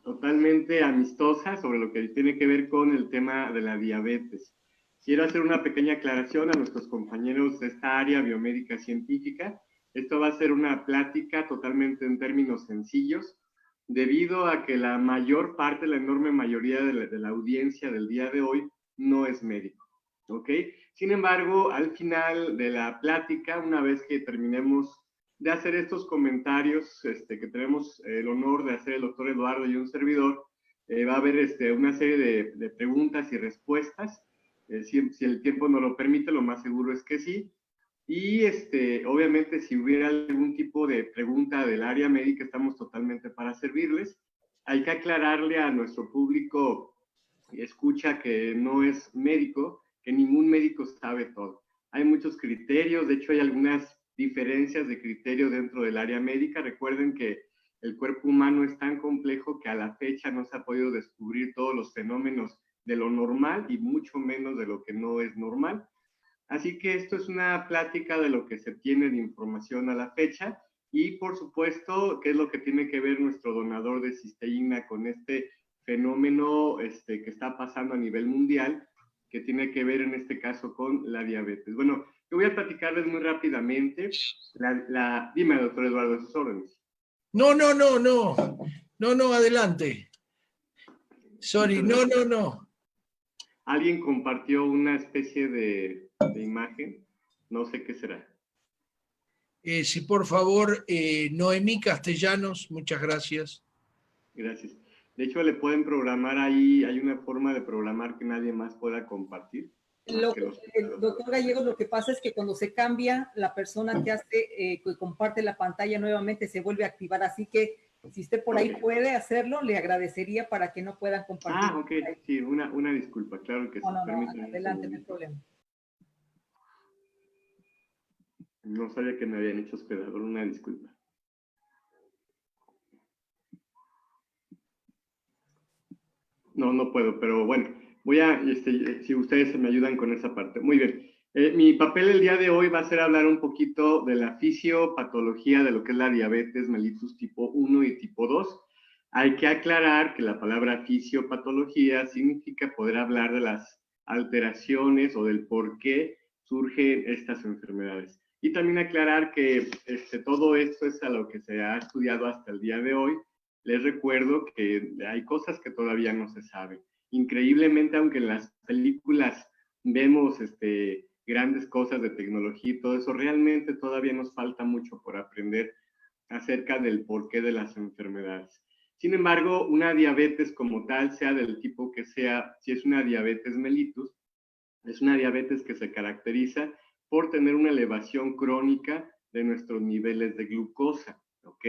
totalmente amistosa sobre lo que tiene que ver con el tema de la diabetes. Quiero hacer una pequeña aclaración a nuestros compañeros de esta área biomédica científica. Esto va a ser una plática totalmente en términos sencillos, debido a que la mayor parte, la enorme mayoría de la audiencia del día de hoy no es médico, ¿ok? Sin embargo, al final de la plática, una vez que terminemos de hacer estos comentarios que tenemos el honor de hacer el doctor Eduardo y un servidor, va a haber una serie de preguntas y respuestas. Si el tiempo nos lo permite, lo más seguro es que sí. Y obviamente, si hubiera algún tipo de pregunta del área médica, estamos totalmente para servirles. Hay que aclararle a nuestro público escucha que no es médico, que ningún médico sabe todo. Hay muchos criterios, de hecho hay algunas diferencias de criterio dentro del área médica. Recuerden que el cuerpo humano es tan complejo que a la fecha no se ha podido descubrir todos los fenómenos de lo normal y mucho menos de lo que no es normal. Así que esto es una plática de lo que se tiene de información a la fecha y por supuesto qué es lo que tiene que ver nuestro donador de cisteína con este fenómeno que está pasando a nivel mundial, que tiene que ver en este caso con la diabetes. Bueno, yo voy a platicarles muy rápidamente. Dime, doctor Eduardo, sus órdenes. No, no, no, no. No, no, adelante. Sorry, no, no, no. Alguien compartió una especie de imagen, no sé qué será. Sí, por favor, Noemí Castellanos, muchas gracias. Gracias. De hecho, le pueden programar ahí, hay una forma de programar que nadie más pueda compartir. Doctor Gallegos, lo que pasa es que cuando se cambia, la persona que hace, que comparte la pantalla nuevamente se vuelve a activar, así que si usted por ahí puede hacerlo, le agradecería para que no puedan compartir. Ah, ok, sí, una disculpa, claro que sí. No, adelante, no hay problema. No sabía que me habían hecho hospedador, una disculpa. No puedo, pero bueno, voy a, si ustedes me ayudan con esa parte. Muy bien. Mi papel el día de hoy va a ser hablar un poquito de la fisiopatología de lo que es la diabetes mellitus tipo 1 y tipo 2. Hay que aclarar que la palabra fisiopatología significa poder hablar de las alteraciones o del por qué surgen estas enfermedades. Y también aclarar que todo esto es a lo que se ha estudiado hasta el día de hoy. Les recuerdo que hay cosas que todavía no se saben. Increíblemente, aunque en las películas vemos grandes cosas de tecnología y todo eso, realmente todavía nos falta mucho por aprender acerca del porqué de las enfermedades. Sin embargo, una diabetes como tal, sea del tipo que sea, si es una diabetes mellitus, es una diabetes que se caracteriza por tener una elevación crónica de nuestros niveles de glucosa, ¿ok?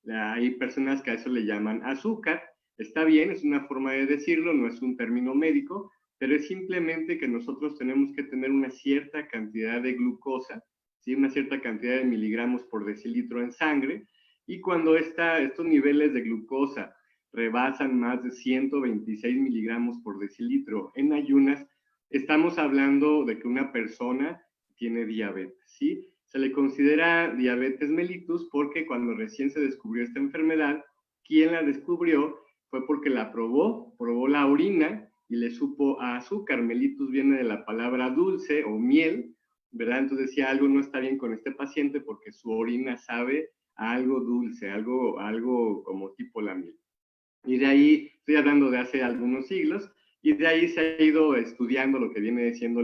Hay personas que a eso le llaman azúcar. Está bien, es una forma de decirlo, no es un término médico, pero es simplemente que nosotros tenemos que tener una cierta cantidad de glucosa, ¿sí? Una cierta cantidad de miligramos por decilitro en sangre, y cuando estos niveles de glucosa rebasan más de 126 miligramos por decilitro en ayunas, estamos hablando de que una persona tiene diabetes, ¿sí? Se le considera diabetes mellitus porque cuando recién se descubrió esta enfermedad, quien la descubrió fue porque la probó la orina y le supo a azúcar. Mellitus viene de la palabra dulce o miel, ¿verdad? Entonces decía, algo no está bien con este paciente porque su orina sabe a algo dulce, algo como tipo la miel. Y de ahí, estoy hablando de hace algunos siglos, y de ahí se ha ido estudiando lo que viene siendo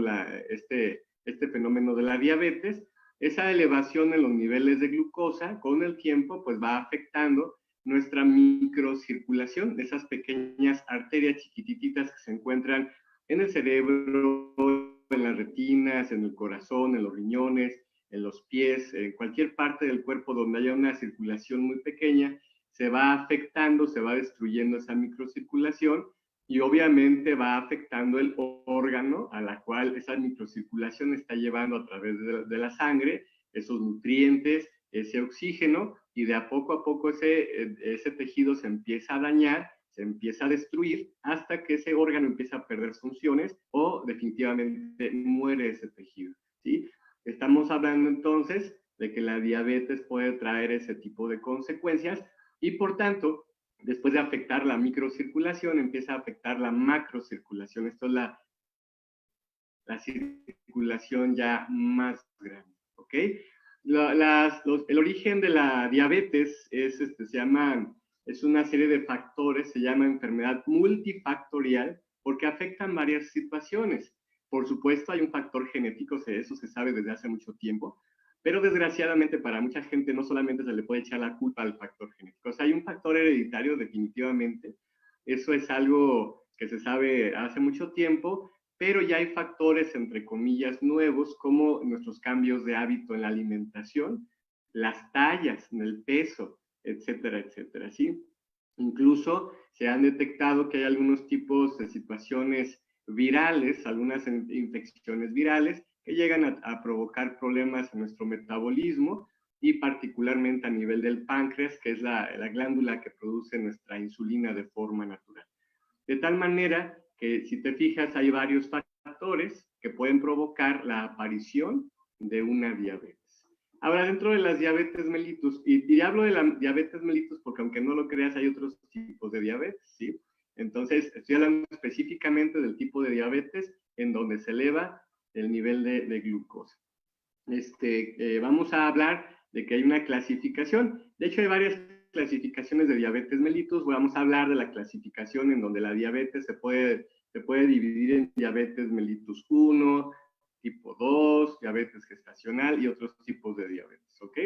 este fenómeno de la diabetes. Esa elevación en los niveles de glucosa con el tiempo pues va afectando nuestra microcirculación, esas pequeñas arterias chiquititas que se encuentran en el cerebro, en las retinas, en el corazón, en los riñones, en los pies, en cualquier parte del cuerpo donde haya una circulación muy pequeña, se va afectando, se va destruyendo esa microcirculación y obviamente va afectando el órgano a la cual esa microcirculación está llevando a través de la sangre esos nutrientes, ese oxígeno, y de a poco ese tejido se empieza a dañar, se empieza a destruir hasta que ese órgano empieza a perder funciones o definitivamente muere ese tejido, ¿sí? Estamos hablando entonces de que la diabetes puede traer ese tipo de consecuencias y por tanto después de afectar la microcirculación, empieza a afectar la macrocirculación. Esto es la circulación ya más grande, ¿ok? El origen de la diabetes es una serie de factores, se llama enfermedad multifactorial, porque afectan varias situaciones. Por supuesto, hay un factor genético, eso se sabe desde hace mucho tiempo, pero desgraciadamente para mucha gente no solamente se le puede echar la culpa al factor genético, o sea, hay un factor hereditario definitivamente, eso es algo que se sabe hace mucho tiempo, pero ya hay factores, entre comillas, nuevos, como nuestros cambios de hábito en la alimentación, las tallas, en el peso, etcétera, etcétera, ¿sí? Incluso se han detectado que hay algunos tipos de situaciones virales, algunas infecciones virales, que llegan a provocar problemas en nuestro metabolismo y particularmente a nivel del páncreas, que es la glándula que produce nuestra insulina de forma natural. De tal manera que, si te fijas, hay varios factores que pueden provocar la aparición de una diabetes. Ahora, dentro de las diabetes mellitus, y hablo de la diabetes mellitus porque aunque no lo creas, hay otros tipos de diabetes, ¿sí? Entonces, estoy hablando específicamente del tipo de diabetes en donde se eleva el nivel de glucosa. Vamos a hablar de que hay una clasificación. De hecho, hay varias clasificaciones de diabetes mellitus. Vamos a hablar de la clasificación en donde la diabetes se puede dividir en diabetes mellitus 1, tipo 2, diabetes gestacional y otros tipos de diabetes, ¿ok?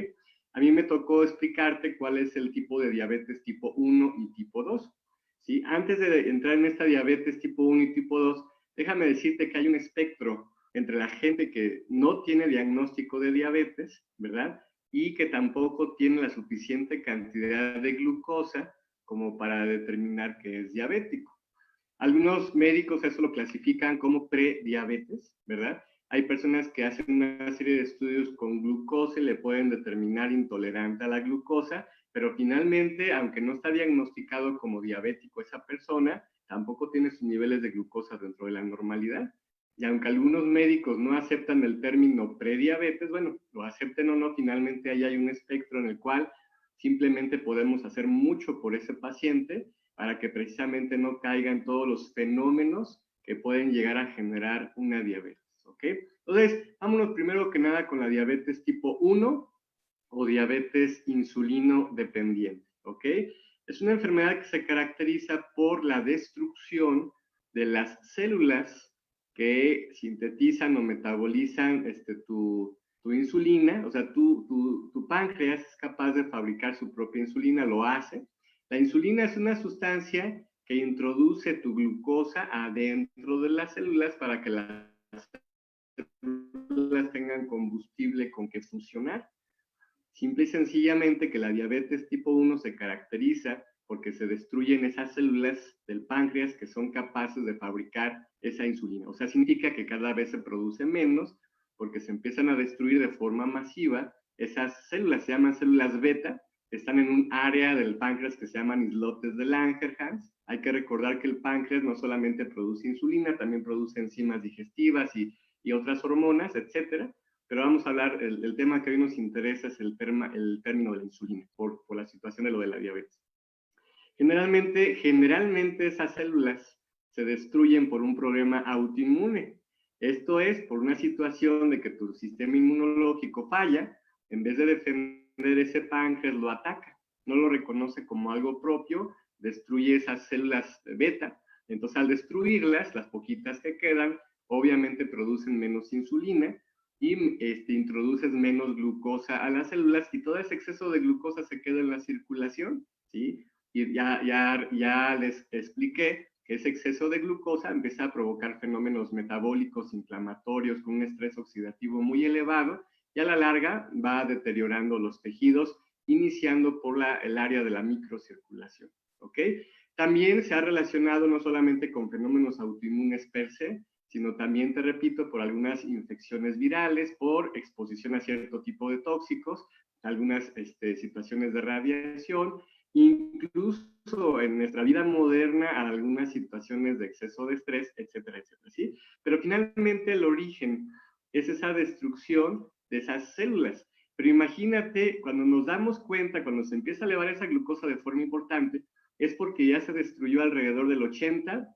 A mí me tocó explicarte cuál es el tipo de diabetes tipo 1 y tipo 2, ¿sí? Antes de entrar en esta diabetes tipo 1 y tipo 2, déjame decirte que hay un espectro entre la gente que no tiene diagnóstico de diabetes, ¿verdad? Y que tampoco tiene la suficiente cantidad de glucosa como para determinar que es diabético. Algunos médicos eso lo clasifican como prediabetes, ¿verdad? Hay personas que hacen una serie de estudios con glucosa y le pueden determinar intolerante a la glucosa, pero finalmente, aunque no está diagnosticado como diabético esa persona, tampoco tiene sus niveles de glucosa dentro de la normalidad. Y aunque algunos médicos no aceptan el término prediabetes, bueno, lo acepten o no, finalmente ahí hay un espectro en el cual simplemente podemos hacer mucho por ese paciente para que precisamente no caigan todos los fenómenos que pueden llegar a generar una diabetes, ¿ok? Entonces, vámonos primero que nada con la diabetes tipo 1 o diabetes insulino dependiente, ¿ok? Es una enfermedad que se caracteriza por la destrucción de las células que sintetizan o metabolizan tu insulina, o sea, tu páncreas es capaz de fabricar su propia insulina, lo hace. La insulina es una sustancia que introduce tu glucosa adentro de las células para que las células tengan combustible con que funcionar. Simple y sencillamente que la diabetes tipo 1 se caracteriza porque se destruyen esas células del páncreas que son capaces de fabricar esa insulina. O sea, significa que cada vez se produce menos porque se empiezan a destruir de forma masiva esas células, se llaman células beta, están en un área del páncreas que se llaman islotes de Langerhans. Hay que recordar que el páncreas no solamente produce insulina, también produce enzimas digestivas y otras hormonas, etcétera. Pero vamos a hablar, el tema que hoy nos interesa es el término de la insulina, por la situación de lo de la diabetes. Generalmente esas células se destruyen por un problema autoinmune. Esto es por una situación de que tu sistema inmunológico falla, en vez de defender ese páncreas lo ataca, no lo reconoce como algo propio, destruye esas células beta. Entonces al destruirlas, las poquitas que quedan, obviamente producen menos insulina, y introduces menos glucosa a las células y todo ese exceso de glucosa se queda en la circulación, ¿sí? Y ya les expliqué que ese exceso de glucosa empieza a provocar fenómenos metabólicos inflamatorios con un estrés oxidativo muy elevado y a la larga va deteriorando los tejidos, iniciando por el área de la microcirculación, ¿ok? También se ha relacionado no solamente con fenómenos autoinmunes per se, sino también, te repito, por algunas infecciones virales, por exposición a cierto tipo de tóxicos, algunas situaciones de radiación, incluso en nuestra vida moderna a algunas situaciones de exceso de estrés, etcétera, etcétera, ¿sí? Pero finalmente el origen es esa destrucción de esas células. Pero imagínate, cuando nos damos cuenta, cuando se empieza a elevar esa glucosa de forma importante, es porque ya se destruyó alrededor del 80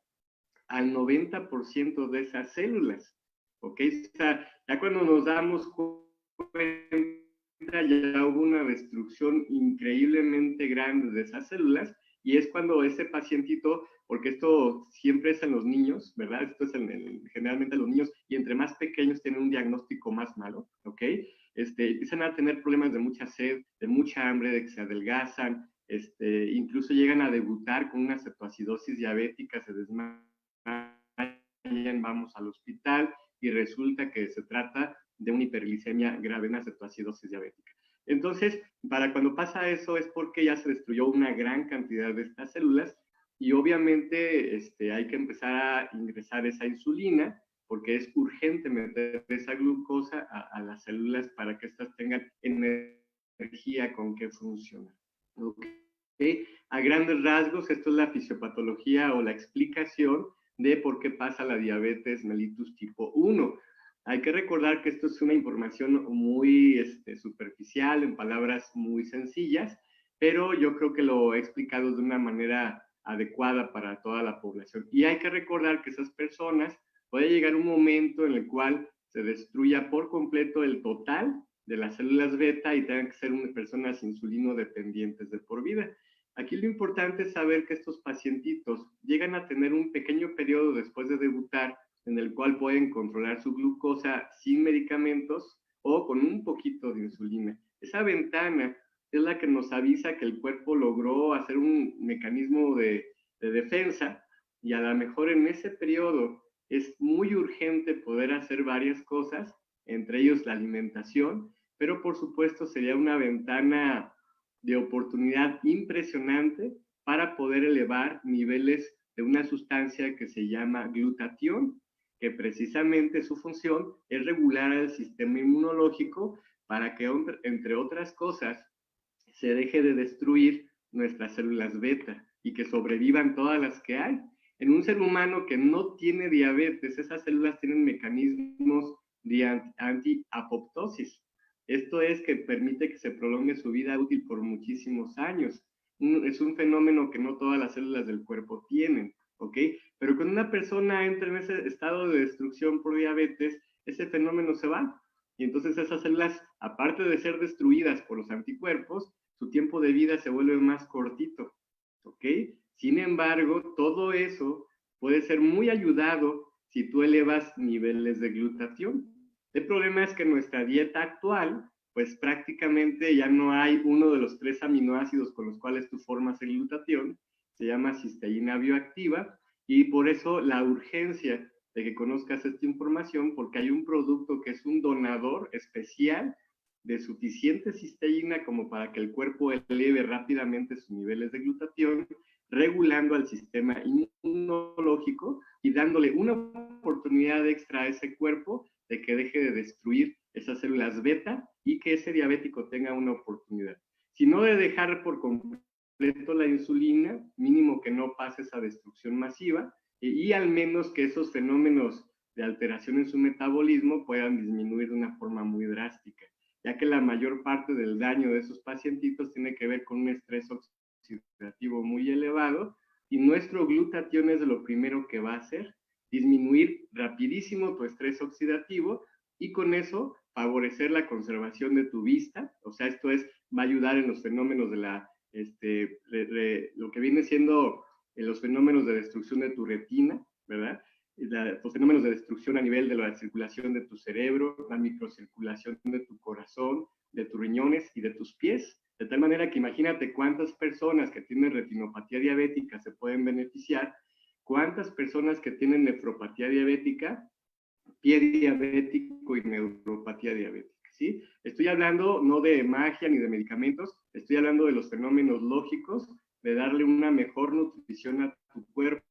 al 90% de esas células, ¿ok? O sea, ya cuando nos damos cuenta, ya hubo una destrucción increíblemente grande de esas células, y es cuando ese pacientito, porque esto siempre es en los niños, ¿verdad? Esto es generalmente en los niños, y entre más pequeños tienen un diagnóstico más malo, ¿ok? Empiezan a tener problemas de mucha sed, de mucha hambre, de que se adelgazan, incluso llegan a debutar con una cetoacidosis diabética, se desmayan, vamos al hospital y resulta que se trata de una hiperglicemia grave, una cetoacidosis diabética. Entonces, para cuando pasa eso es porque ya se destruyó una gran cantidad de estas células y obviamente hay que empezar a ingresar esa insulina porque es urgente meter esa glucosa a las células para que éstas tengan energía con que funcionar. ¿Okay? A grandes rasgos, esto es la fisiopatología o la explicación de por qué pasa la diabetes mellitus tipo 1. Hay que recordar que esto es una información muy superficial, en palabras muy sencillas, pero yo creo que lo he explicado de una manera adecuada para toda la población. Y hay que recordar que esas personas, puede llegar un momento en el cual se destruya por completo el total de las células beta y tengan que ser personas insulino dependientes de por vida. Aquí lo importante es saber que estos pacientitos llegan a tener un pequeño periodo después de debutar en el cual pueden controlar su glucosa sin medicamentos o con un poquito de insulina. Esa ventana es la que nos avisa que el cuerpo logró hacer un mecanismo de defensa y a lo mejor en ese periodo es muy urgente poder hacer varias cosas, entre ellos la alimentación, pero por supuesto sería una ventana de oportunidad impresionante para poder elevar niveles de una sustancia que se llama glutatión, que precisamente su función es regular el sistema inmunológico para que, entre otras cosas, se deje de destruir nuestras células beta y que sobrevivan todas las que hay. En un ser humano que no tiene diabetes, esas células tienen mecanismos de anti-apoptosis. Esto es que permite que se prolongue su vida útil por muchísimos años. Es un fenómeno que no todas las células del cuerpo tienen, ¿ok? Pero cuando una persona entra en ese estado de destrucción por diabetes, ese fenómeno se va. Y entonces esas células, aparte de ser destruidas por los anticuerpos, su tiempo de vida se vuelve más cortito, ¿ok? Sin embargo, todo eso puede ser muy ayudado si tú elevas niveles de glutatión. El problema es que en nuestra dieta actual, pues prácticamente ya no hay uno de los 3 aminoácidos con los cuales tú formas el glutatión, se llama cisteína bioactiva, y por eso la urgencia de que conozcas esta información, porque hay un producto que es un donador especial de suficiente cisteína como para que el cuerpo eleve rápidamente sus niveles de glutatión, regulando al sistema inmunológico y dándole una oportunidad extra a ese cuerpo de que deje de destruir esas células beta y que ese diabético tenga una oportunidad. Si no de dejar por completo la insulina, mínimo que no pase esa destrucción masiva y al menos que esos fenómenos de alteración en su metabolismo puedan disminuir de una forma muy drástica, ya que la mayor parte del daño de esos pacientitos tiene que ver con un estrés oxidativo muy elevado y nuestro glutatión es de lo primero que va a hacer, disminuir rapidísimo tu estrés oxidativo y con eso favorecer la conservación de tu vista, o sea, esto va a ayudar en los fenómenos de lo que viene siendo los fenómenos de destrucción de tu retina, ¿verdad? Los fenómenos de destrucción a nivel de la circulación de tu cerebro, la microcirculación de tu corazón, de tus riñones y de tus pies, de tal manera que imagínate cuántas personas que tienen retinopatía diabética se pueden beneficiar, cuántas personas que tienen nefropatía diabética, pie diabético y neuropatía diabética, ¿sí? Estoy hablando no de magia ni de medicamentos, estoy hablando de los fenómenos lógicos, de darle una mejor nutrición a tu cuerpo,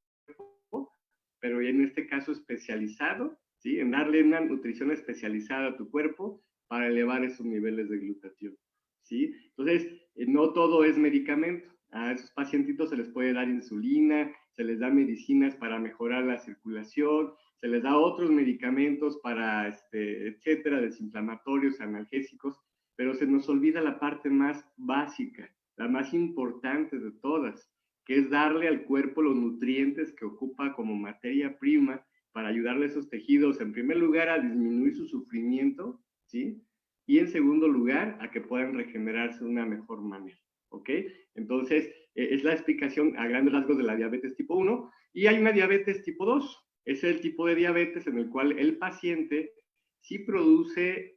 pero en este caso especializado, ¿sí? En darle una nutrición especializada a tu cuerpo para elevar esos niveles de glutatión, ¿sí? Entonces, no todo es medicamento. A esos pacientitos se les puede dar insulina, se les da medicinas para mejorar la circulación, se les da otros medicamentos para, etcétera, desinflamatorios, analgésicos, pero se nos olvida la parte más básica, la más importante de todas, que es darle al cuerpo los nutrientes que ocupa como materia prima para ayudarle a esos tejidos, en primer lugar, a disminuir su sufrimiento, ¿sí? Y en segundo lugar, a que puedan regenerarse de una mejor manera, ¿ok? Entonces, es la explicación a grandes rasgos de la diabetes tipo 1, y hay una diabetes tipo 2. Es el tipo de diabetes en el cual el paciente sí produce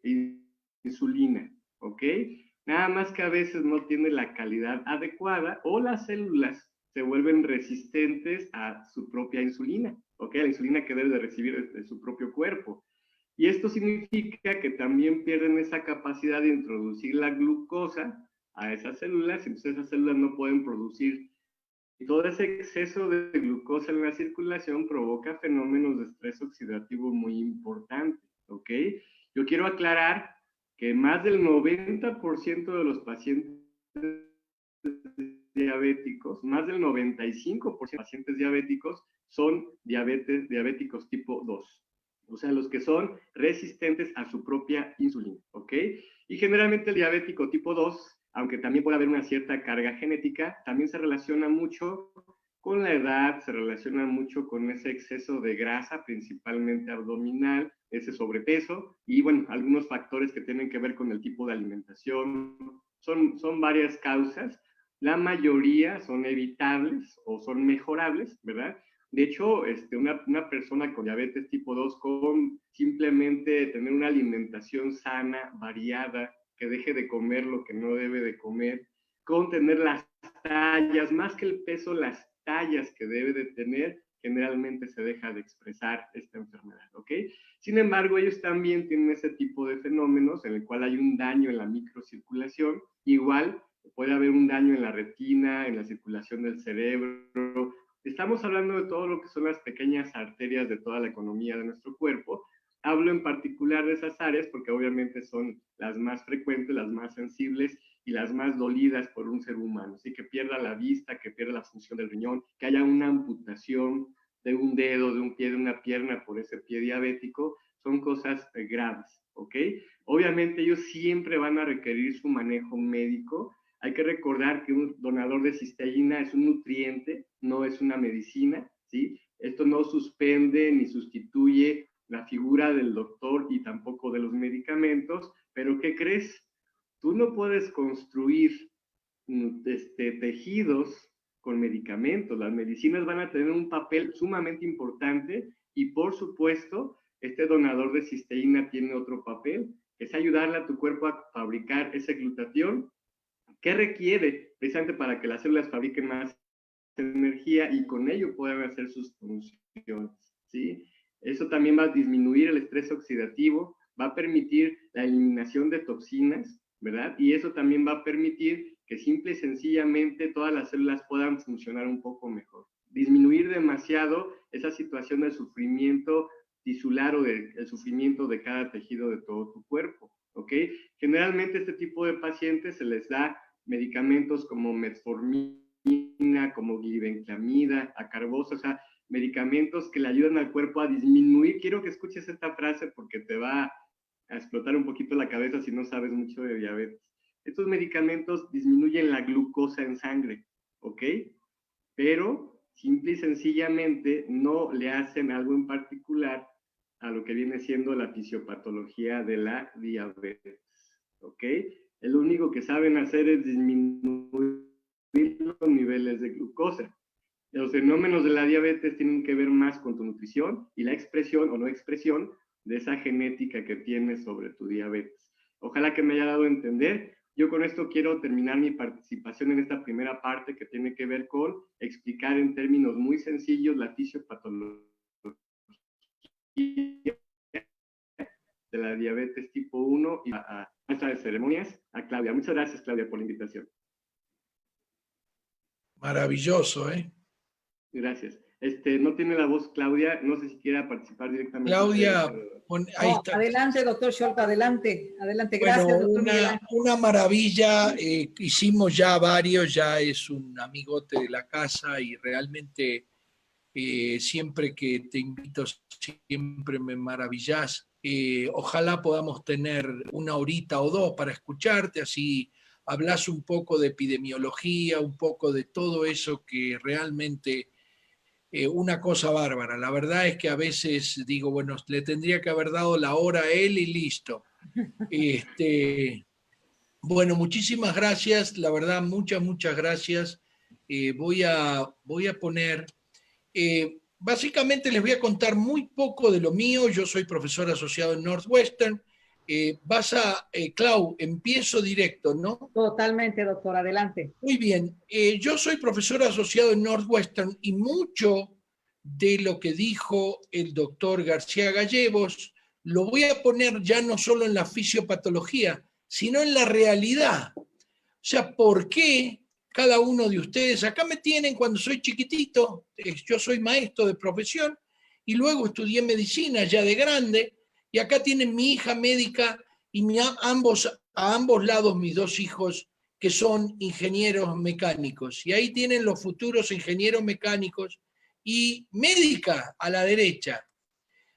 insulina, ¿ok? Nada más que a veces no tiene la calidad adecuada o las células se vuelven resistentes a su propia insulina, ¿ok? La insulina que debe de recibir de su propio cuerpo. Y esto significa que también pierden esa capacidad de introducir la glucosa a esas células, entonces esas células no pueden producir. Y todo ese exceso de glucosa en la circulación provoca fenómenos de estrés oxidativo muy importantes, ¿ok? Yo quiero aclarar que más del 90% de los pacientes diabéticos, más del 95% de pacientes diabéticos son diabéticos tipo 2. O sea, los que son resistentes a su propia insulina, ¿ok? Y generalmente el diabético tipo 2, aunque también puede haber una cierta carga genética, también se relaciona mucho con la edad, se relaciona mucho con ese exceso de grasa, principalmente abdominal, ese sobrepeso, y bueno, algunos factores que tienen que ver con el tipo de alimentación. Son varias causas. La mayoría son evitables o son mejorables, ¿verdad? De hecho, una persona con diabetes tipo 2, con simplemente tener una alimentación sana, variada, que deje de comer lo que no debe de comer, con tener las tallas, más que el peso, las tallas que debe de tener, generalmente se deja de expresar esta enfermedad, ¿ok? Sin embargo, ellos también tienen ese tipo de fenómenos en el cual hay un daño en la microcirculación, igual puede haber un daño en la retina, en la circulación del cerebro. Estamos hablando de todo lo que son las pequeñas arterias de toda la economía de nuestro cuerpo. Hablo en particular de esas áreas porque obviamente son las más frecuentes, las más sensibles y las más dolidas por un ser humano. Así que pierda la vista, que pierda la función del riñón, que haya una amputación de un dedo, de un pie, de una pierna por ese pie diabético, son cosas graves, ¿ok? Obviamente ellos siempre van a requerir su manejo médico. Hay que recordar que un donador de cisteína es un nutriente, no es una medicina, ¿sí? Esto no suspende ni sustituye la figura del doctor y tampoco de los medicamentos, pero ¿qué crees? Tú no puedes construir tejidos con medicamentos. Las medicinas van a tener un papel sumamente importante y por supuesto, este donador de cisteína tiene otro papel, que es ayudarle a tu cuerpo a fabricar ese glutatión que requiere precisamente para que las células fabriquen más energía y con ello puedan hacer sus funciones, ¿sí? Eso también va a disminuir el estrés oxidativo, va a permitir la eliminación de toxinas, ¿verdad? Y eso también va a permitir que simple y sencillamente todas las células puedan funcionar un poco mejor. Disminuir demasiado esa situación de sufrimiento tisular o el sufrimiento de cada tejido de todo tu cuerpo, ¿ok? Generalmente este tipo de pacientes se les da medicamentos como metformina, como glibenclamida, acarbosa, o sea, medicamentos que le ayudan al cuerpo a disminuir. Quiero que escuches esta frase porque te va a explotar un poquito la cabeza si no sabes mucho de diabetes. Estos medicamentos disminuyen la glucosa en sangre, ¿ok? Pero simple y sencillamente no le hacen algo en particular a lo que viene siendo la fisiopatología de la diabetes, ¿ok? Lo único que saben hacer es disminuir los niveles de glucosa. Los fenómenos de la diabetes tienen que ver más con tu nutrición y la expresión o no expresión de esa genética que tienes sobre tu diabetes. Ojalá que me haya dado a entender. Yo con esto quiero terminar mi participación en esta primera parte que tiene que ver con explicar en términos muy sencillos la fisiopatología de la diabetes tipo 1 y a maestra de ceremonias, a Claudia. Muchas gracias, Claudia, por la invitación. Maravilloso, ¿eh? Gracias. No tiene la voz Claudia, no sé si quiera participar directamente. Claudia, ahí está. Adelante, doctor Scholk, adelante, adelante, gracias, bueno, doctor Miguel Ángel. Una maravilla, hicimos ya varios, ya es un amigote de la casa y realmente siempre que te invito siempre me maravillás. Ojalá podamos tener una horita o dos para escucharte, así hablas un poco de epidemiología, un poco de todo eso que realmente una cosa bárbara. La verdad es que a veces digo, bueno, le tendría que haber dado la hora a él y listo. Bueno, muchísimas gracias, la verdad, muchas gracias. Voy a poner, básicamente les voy a contar muy poco de lo mío. Yo soy profesor asociado en Northwestern. Clau, empiezo directo, ¿no? Totalmente, doctor, adelante. Muy bien, yo soy profesor asociado en Northwestern y mucho de lo que dijo el doctor García Gallegos lo voy a poner ya no solo en la fisiopatología, sino en la realidad. O sea, ¿por qué cada uno de ustedes, acá me tienen cuando soy chiquitito, yo soy maestro de profesión y luego estudié medicina ya de grande, y acá tienen mi hija médica y a ambos lados mis dos hijos que son ingenieros mecánicos, y ahí tienen los futuros ingenieros mecánicos y médica a la derecha.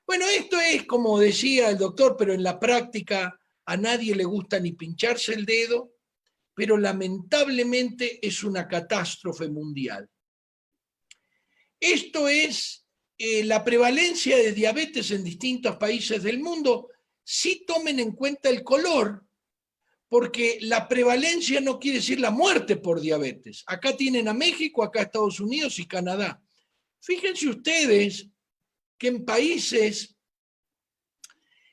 Bueno, esto es como decía el doctor, pero en la práctica a nadie le gusta ni pincharse el dedo, pero lamentablemente es una catástrofe mundial. Esto es la prevalencia de diabetes en distintos países del mundo. Sí tomen en cuenta el color, porque la prevalencia no quiere decir la muerte por diabetes. Acá tienen a México, acá Estados Unidos y Canadá. Fíjense ustedes que en países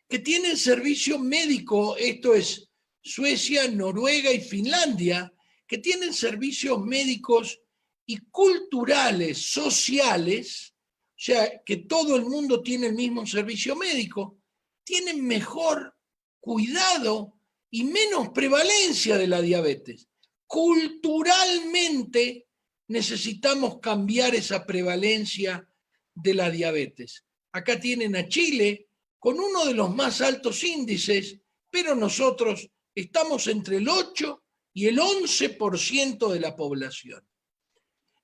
que tienen servicio médico, esto es Suecia, Noruega y Finlandia, que tienen servicios médicos y culturales, sociales, o sea, que todo el mundo tiene el mismo servicio médico, tienen mejor cuidado y menos prevalencia de la diabetes. Culturalmente necesitamos cambiar esa prevalencia de la diabetes. Acá tienen a Chile con uno de los más altos índices, pero nosotros estamos entre el 8 y el 11% de la población.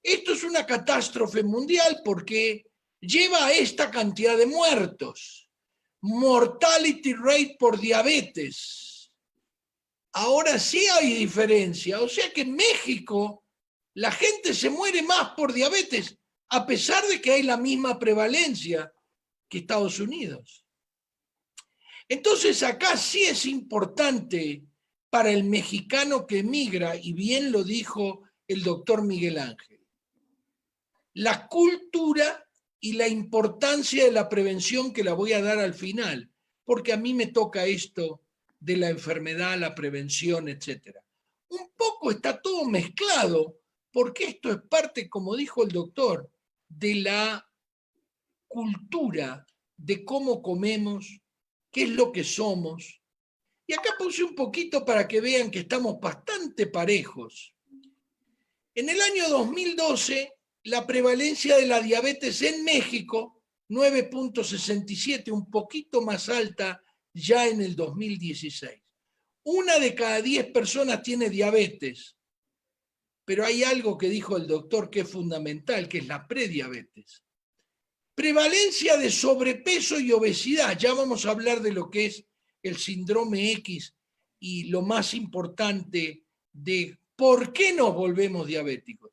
Esto es una catástrofe mundial porque lleva a esta cantidad de muertos. Mortality rate por diabetes. Ahora sí hay diferencia. O sea que en México la gente se muere más por diabetes, a pesar de que hay la misma prevalencia que Estados Unidos. Entonces acá sí es importante para el mexicano que emigra, y bien lo dijo el doctor Miguel Ángel, la cultura y la importancia de la prevención, que la voy a dar al final, porque a mí me toca esto de la enfermedad, la prevención, etc. Un poco está todo mezclado, porque esto es parte, como dijo el doctor, de la cultura, de cómo comemos, qué es lo que somos. Y acá puse un poquito para que vean que estamos bastante parejos. En el año 2012, la prevalencia de la diabetes en México, 9.67, un poquito más alta ya en el 2016. 1 de cada 10 personas tiene diabetes, pero hay algo que dijo el doctor que es fundamental, que es la prediabetes. Prevalencia de sobrepeso y obesidad, ya vamos a hablar de lo que es el síndrome X y lo más importante de por qué nos volvemos diabéticos.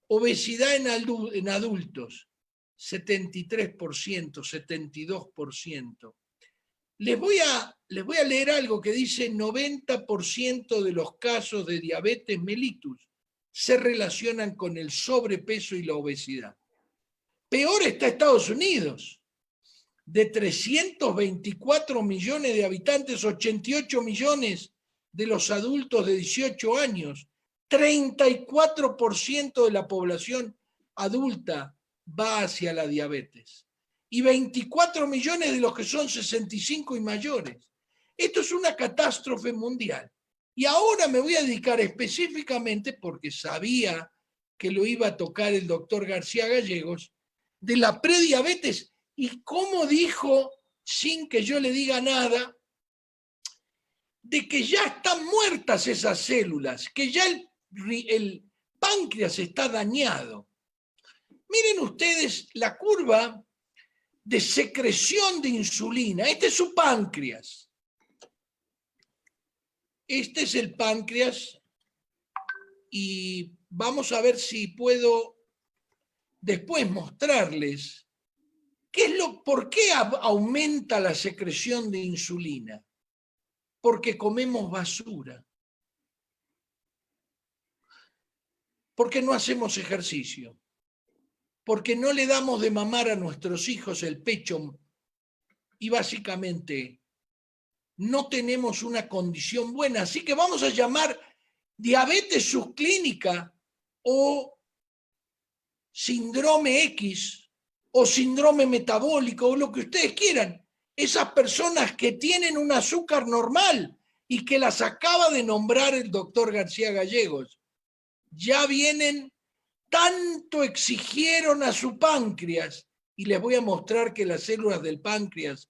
Obesidad en adultos, 73%, 72%. Les voy a leer algo que dice 90% de los casos de diabetes mellitus se relacionan con el sobrepeso y la obesidad. Peor está Estados Unidos. De 324 millones de habitantes, 88 millones de los adultos de 18 años, 34% de la población adulta va hacia la diabetes. Y 24 millones de los que son 65 y mayores. Esto es una catástrofe mundial. Y ahora me voy a dedicar específicamente, porque sabía que lo iba a tocar el doctor García Gallegos, de la prediabetes y cómo dijo, sin que yo le diga nada, de que ya están muertas esas células, que ya el páncreas está dañado. Miren ustedes la curva de secreción de insulina. Este es su páncreas. Este es el páncreas y vamos a ver si puedo después mostrarles por qué aumenta la secreción de insulina. Porque comemos basura. Porque no hacemos ejercicio. Porque no le damos de mamar a nuestros hijos el pecho y básicamente no tenemos una condición buena. Así que vamos a llamar diabetes subclínica o síndrome X o síndrome metabólico o lo que ustedes quieran. Esas personas que tienen un azúcar normal y que las acaba de nombrar el doctor García Gallegos, ya vienen, tanto exigieron a su páncreas, y les voy a mostrar que las células del páncreas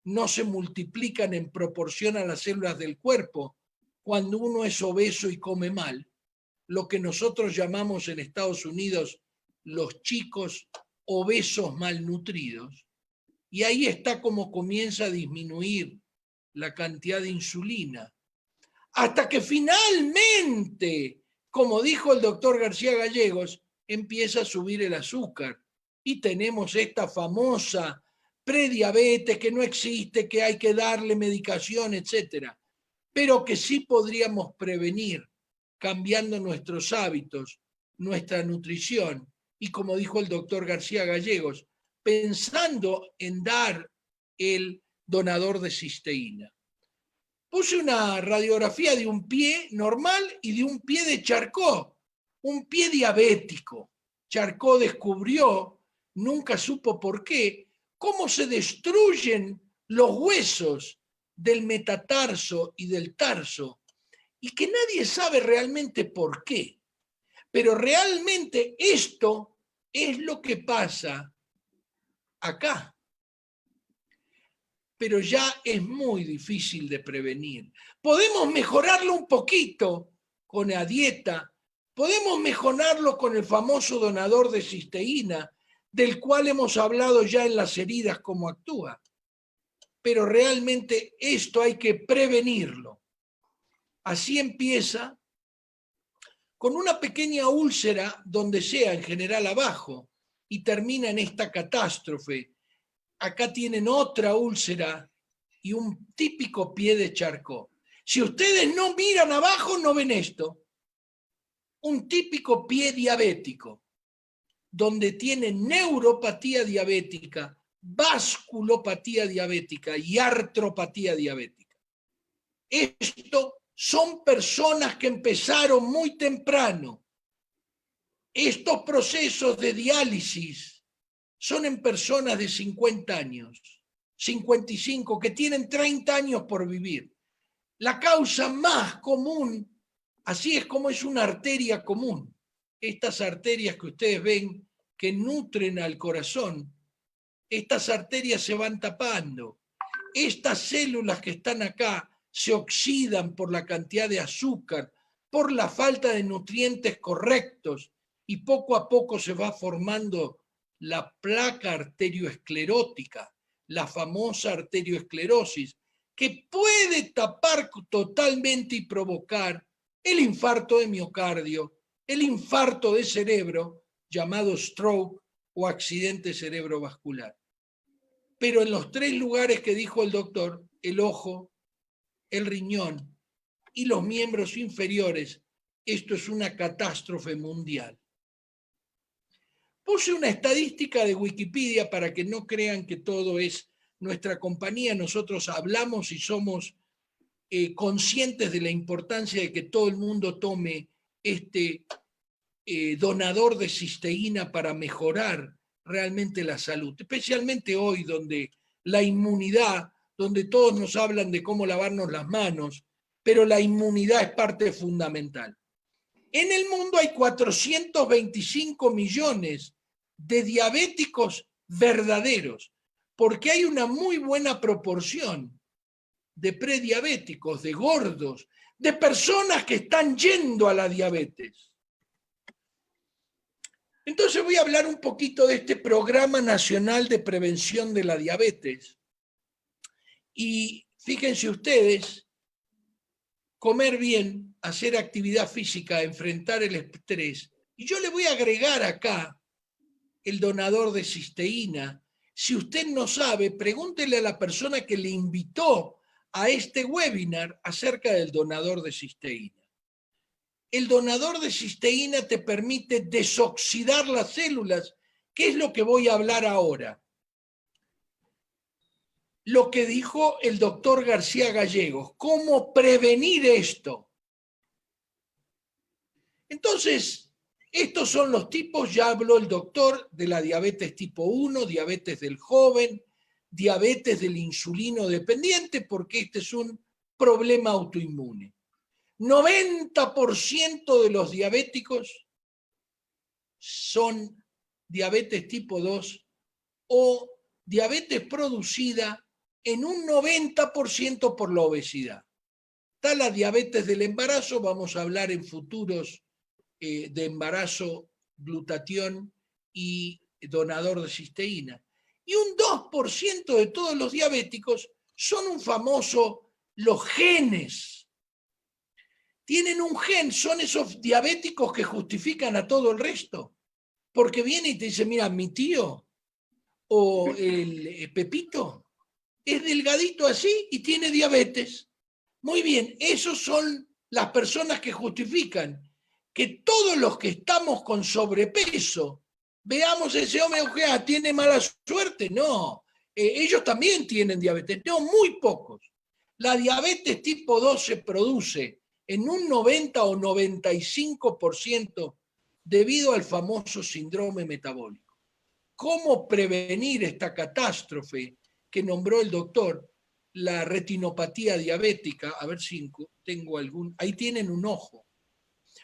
no se multiplican en proporción a las células del cuerpo cuando uno es obeso y come mal, lo que nosotros llamamos en Estados Unidos los chicos obesos malnutridos. Y ahí está como comienza a disminuir la cantidad de insulina. Hasta que finalmente, como dijo el doctor García Gallegos, empieza a subir el azúcar. Y tenemos esta famosa prediabetes que no existe, que hay que darle medicación, etc. Pero que sí podríamos prevenir cambiando nuestros hábitos, nuestra nutrición. Y como dijo el doctor García Gallegos, pensando en dar el donador de cisteína. Puse una radiografía de un pie normal y de un pie de Charcot, un pie diabético. Charcot descubrió, nunca supo por qué, cómo se destruyen los huesos del metatarso y del tarso, y que nadie sabe realmente por qué. Pero realmente esto es lo que pasa acá. Pero ya es muy difícil de prevenir. Podemos mejorarlo un poquito con la dieta, podemos mejorarlo con el famoso donador de cisteína, del cual hemos hablado ya en las heridas cómo actúa. Pero realmente esto hay que prevenirlo. Así empieza con una pequeña úlcera donde sea, en general abajo, y termina en esta catástrofe. Acá tienen otra úlcera y un típico pie de Charcot. Si ustedes no miran abajo, no ven esto. Un típico pie diabético, donde tiene neuropatía diabética, vasculopatía diabética y artropatía diabética. Esto son personas que empezaron muy temprano. Estos procesos de diálisis son en personas de 50 años, 55, que tienen 30 años por vivir. La causa más común, así es como es una arteria común. Estas arterias que ustedes ven que nutren al corazón, estas arterias se van tapando. Estas células que están acá se oxidan por la cantidad de azúcar, por la falta de nutrientes correctos, y poco a poco se va formando la placa arterioesclerótica, la famosa arterioesclerosis, que puede tapar totalmente y provocar el infarto de miocardio, el infarto de cerebro, llamado stroke o accidente cerebrovascular. Pero en los tres lugares que dijo el doctor, el ojo, el riñón y los miembros inferiores, esto es una catástrofe mundial. Puse una estadística de Wikipedia para que no crean que todo es nuestra compañía. Nosotros hablamos y somos conscientes de la importancia de que todo el mundo tome este donador de cisteína para mejorar realmente la salud, especialmente hoy donde la inmunidad, donde todos nos hablan de cómo lavarnos las manos, pero la inmunidad es parte fundamental. En el mundo hay 425 millones de diabéticos verdaderos, porque hay una muy buena proporción de prediabéticos, de gordos, de personas que están yendo a la diabetes. Entonces voy a hablar un poquito de este Programa Nacional de Prevención de la Diabetes. Y fíjense ustedes comer bien, hacer actividad física, enfrentar el estrés. Y yo le voy a agregar acá el donador de cisteína. Si usted no sabe, pregúntele a la persona que le invitó a este webinar acerca del donador de cisteína. El donador de cisteína te permite desoxidar las células, que es lo que voy a hablar ahora. Lo que dijo el doctor García Gallegos, cómo prevenir esto. Entonces, estos son los tipos, ya habló el doctor de la diabetes tipo 1, diabetes del joven, diabetes del insulino dependiente, porque este es un problema autoinmune. 90% de los diabéticos son diabetes tipo 2 o diabetes producida en un 90% por la obesidad. Está la diabetes del embarazo, vamos a hablar en futuros de embarazo, glutatión y donador de cisteína. Y un 2% de todos los diabéticos son un famoso, los genes. Tienen un gen, son esos diabéticos que justifican a todo el resto. Porque viene y te dice, mira, mi tío o el Pepito es delgadito así y tiene diabetes. Muy bien, esos son las personas que justifican que todos los que estamos con sobrepeso veamos ese hombre, tiene mala suerte. No, ellos también tienen diabetes. No, muy pocos. La diabetes tipo 2 se produce en un 90 o 95% debido al famoso síndrome metabólico. ¿Cómo prevenir esta catástrofe que nombró el doctor? La retinopatía diabética, a ver si tengo algún, ahí tienen un ojo.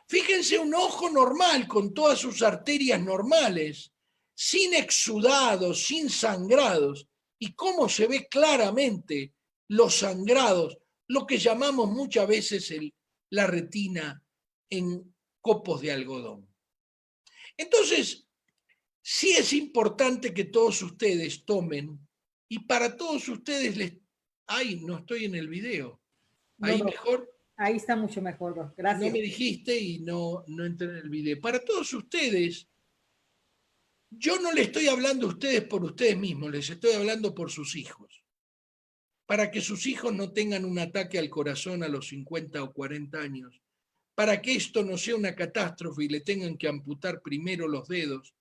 Fíjense, un ojo normal, con todas sus arterias normales, sin exudados, sin sangrados, y cómo se ve claramente los sangrados, lo que llamamos muchas veces la retina en copos de algodón. Entonces, sí es importante que todos ustedes tomen, y para todos ustedes ¡ay, no estoy en el video! ¿Ahí no, mejor? Ahí está mucho mejor, Doc. Gracias. No me dijiste y no entré en el video. Para todos ustedes, yo no les estoy hablando a ustedes por ustedes mismos, les estoy hablando por sus hijos. Para que sus hijos no tengan un ataque al corazón a los 50 o 40 años. Para que esto no sea una catástrofe y le tengan que amputar primero los dedos.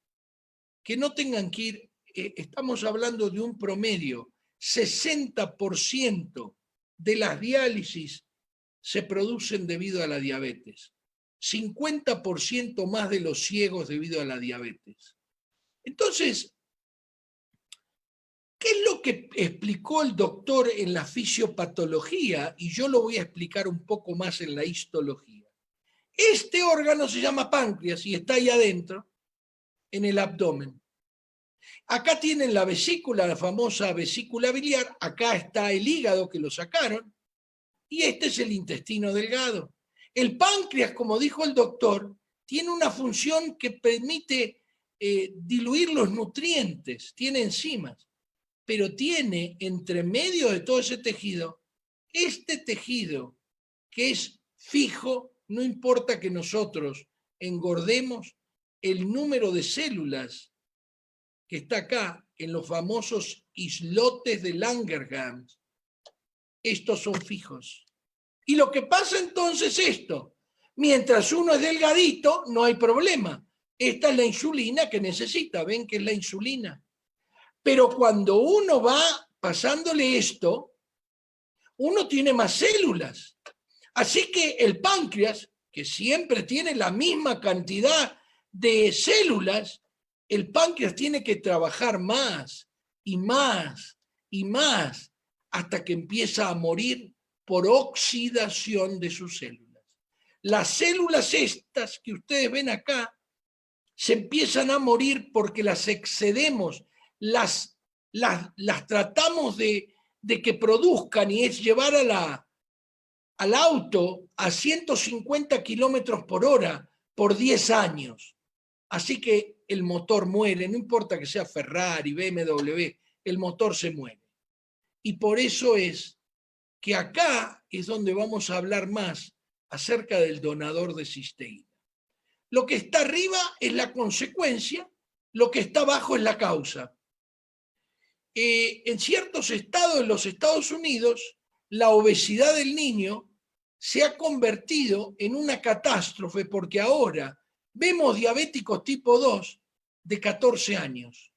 Que no tengan que ir, estamos hablando de un promedio, 60% de las diálisis se producen debido a la diabetes. 50% más de los ciegos debido a la diabetes. Entonces, ¿qué es lo que explicó el doctor en la fisiopatología? Y yo lo voy a explicar un poco más en la histología. Este órgano se llama páncreas y está ahí adentro, en el abdomen. Acá tienen la vesícula, la famosa vesícula biliar. Acá está el hígado que lo sacaron. Y este es el intestino delgado. El páncreas, como dijo el doctor, tiene una función que permite diluir los nutrientes, tiene enzimas, pero tiene entre medio de todo ese tejido, este tejido que es fijo, no importa que nosotros engordemos, el número de células que está acá en los famosos islotes de Langerhans, estos son fijos. Y lo que pasa entonces es esto, mientras uno es delgadito, no hay problema. Esta es la insulina que necesita, ven que es la insulina. Pero cuando uno va pasándole esto, uno tiene más células. Así que el páncreas, que siempre tiene la misma cantidad de células, el páncreas tiene que trabajar más y más y más hasta que empieza a morir por oxidación de sus células. Las células estas que ustedes ven acá se empiezan a morir porque las excedemos, las tratamos de que produzcan, y es llevar al auto a 150 kilómetros por hora por 10 años. Así que el motor muere, no importa que sea Ferrari, BMW, el motor se muere. Y por eso es que acá es donde vamos a hablar más acerca del donador de cisteína. Lo que está arriba es la consecuencia, lo que está abajo es la causa. En ciertos estados de los Estados Unidos, la obesidad del niño se ha convertido en una catástrofe porque ahora vemos diabéticos tipo 2 de 14 años.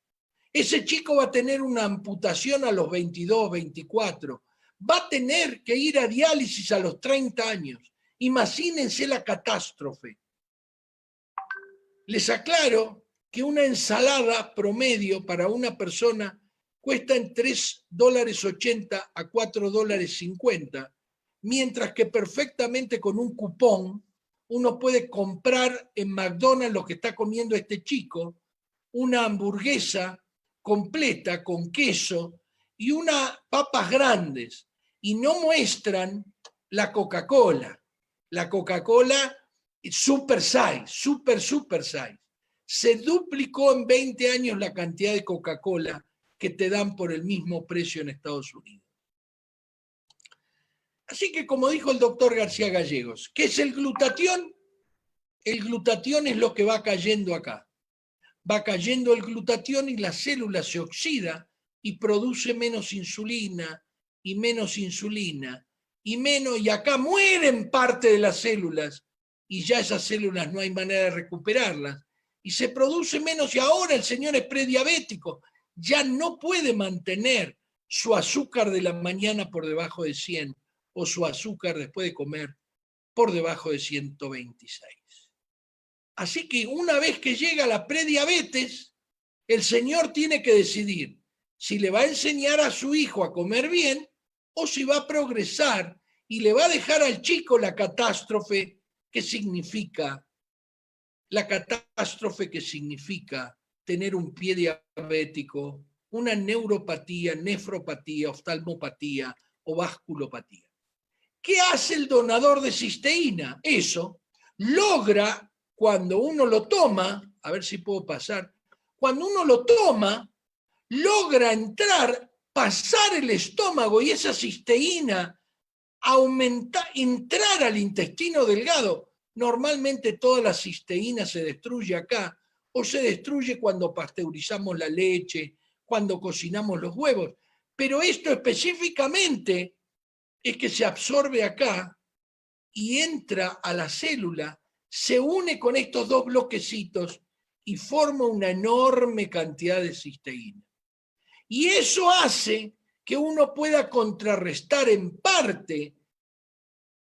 Ese chico va a tener una amputación a los 22, 24. Va a tener que ir a diálisis a los 30 años. Imagínense la catástrofe. Les aclaro que una ensalada promedio para una persona cuesta en $3.80 a $4.50, mientras que perfectamente con un cupón uno puede comprar en McDonald's lo que está comiendo este chico, una hamburguesa completa con queso y unas papas grandes, y no muestran la Coca-Cola. La Coca-Cola super size, super size. Se duplicó en 20 años la cantidad de Coca-Cola que te dan por el mismo precio en Estados Unidos. Así que, como dijo el doctor García Gallegos, ¿qué es el glutatión? El glutatión es lo que va cayendo acá. Va cayendo el glutatión y la célula se oxida y produce menos insulina y menos insulina y acá mueren parte de las células y ya esas células no hay manera de recuperarlas y se produce menos y ahora el señor es prediabético, ya no puede mantener su azúcar de la mañana por debajo de 100 o su azúcar después de comer por debajo de 126. Así que una vez que llega la prediabetes, el señor tiene que decidir si le va a enseñar a su hijo a comer bien o si va a progresar y le va a dejar al chico la catástrofe que significa tener un pie diabético, una neuropatía, nefropatía, oftalmopatía o vasculopatía. ¿Qué hace el donador de cisteína? Eso logra, cuando uno lo toma, a ver si puedo pasar, cuando uno lo toma, logra pasar el estómago y esa cisteína entrar al intestino delgado. Normalmente toda la cisteína se destruye acá o se destruye cuando pasteurizamos la leche, cuando cocinamos los huevos. Pero esto específicamente es que se absorbe acá y entra a la célula, se une con estos dos bloquecitos y forma una enorme cantidad de cisteína. Y eso hace que uno pueda contrarrestar en parte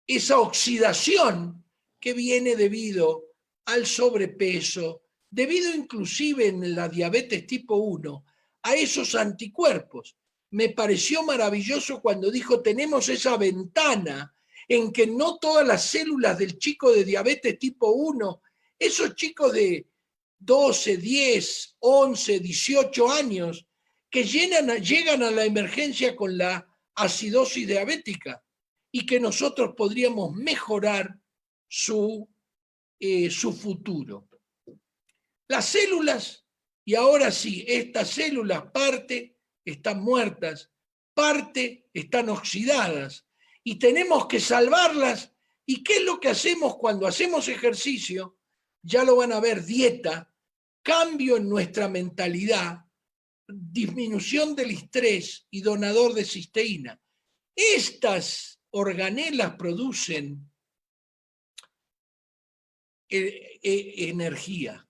esa oxidación que viene debido al sobrepeso, debido inclusive en la diabetes tipo 1, a esos anticuerpos. Me pareció maravilloso cuando dijo, tenemos esa ventana en que no todas las células del chico de diabetes tipo 1, esos chicos de 12, 10, 11, 18 años, que llegan a la emergencia con la acidosis diabética y que nosotros podríamos mejorar su futuro. Las células, y ahora sí, estas células parte están muertas, parte están oxidadas y tenemos que salvarlas. ¿Y qué es lo que hacemos cuando hacemos ejercicio? Ya lo van a ver, dieta, cambio en nuestra mentalidad, disminución del estrés y donador de cisteína. Estas organelas producen energía.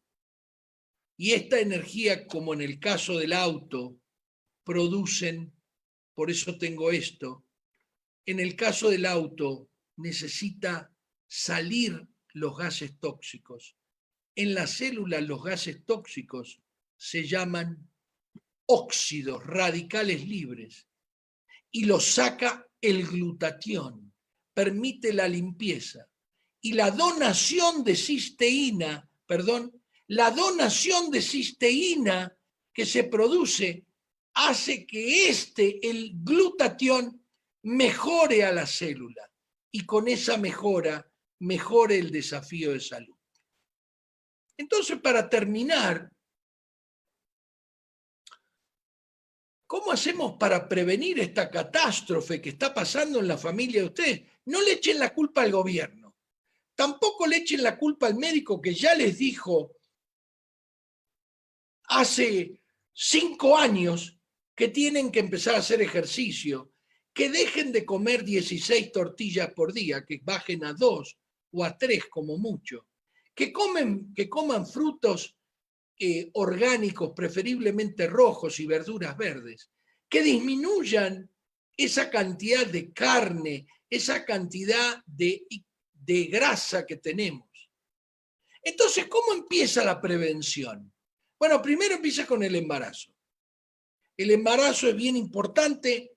Y esta energía, como en el caso del auto, producen, por eso tengo esto, en el caso del auto necesita salir los gases tóxicos. En las células los gases tóxicos se llaman óxidos radicales libres y los saca el glutatión, permite la limpieza. Y la donación de cisteína que se produce hace que el glutatión mejore a la célula y con esa mejora mejore el desafío de salud. Entonces, para terminar, ¿cómo hacemos para prevenir esta catástrofe que está pasando en la familia de ustedes? No le echen la culpa al gobierno. Tampoco le echen la culpa al médico que ya les dijo hace 5 años que tienen que empezar a hacer ejercicio, que dejen de comer 16 tortillas por día, que bajen a 2 o a 3 como mucho, que coman frutos orgánicos, preferiblemente rojos, y verduras verdes, que disminuyan esa cantidad de carne, esa cantidad de grasa que tenemos. Entonces, ¿cómo empieza la prevención? Bueno, primero empieza con el embarazo. El embarazo es bien importante.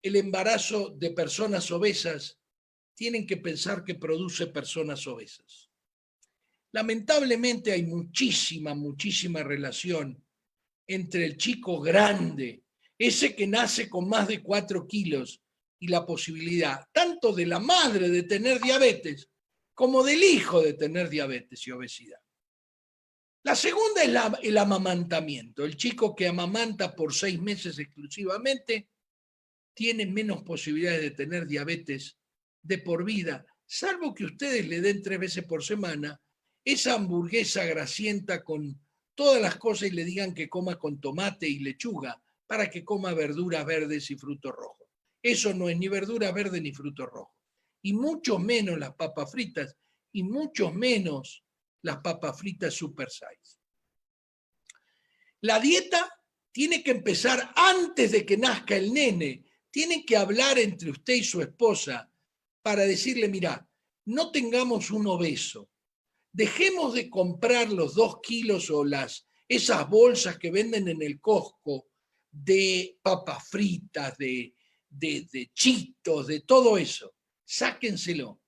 El embarazo de personas obesas tienen que pensar que produce personas obesas. Lamentablemente hay muchísima relación entre el chico grande, ese que nace con más de 4 kilos, y la posibilidad tanto de la madre de tener diabetes como del hijo de tener diabetes y obesidad. La segunda es el amamantamiento. El chico que amamanta por 6 meses exclusivamente tiene menos posibilidades de tener diabetes de por vida, salvo que ustedes le den 3 veces por semana esa hamburguesa grasienta con todas las cosas y le digan que coma con tomate y lechuga para que coma verduras verdes y frutos rojos. Eso no es ni verduras verdes ni frutos rojos. Y mucho menos las papas fritas, y mucho menos las papas fritas super size. La dieta tiene que empezar antes de que nazca el nene. Tienen que hablar entre usted y su esposa para decirle, mira, no tengamos un obeso. Dejemos de comprar los 2 kilos o esas bolsas que venden en el Costco de papas fritas, de chitos, de todo eso. Sáquenselo.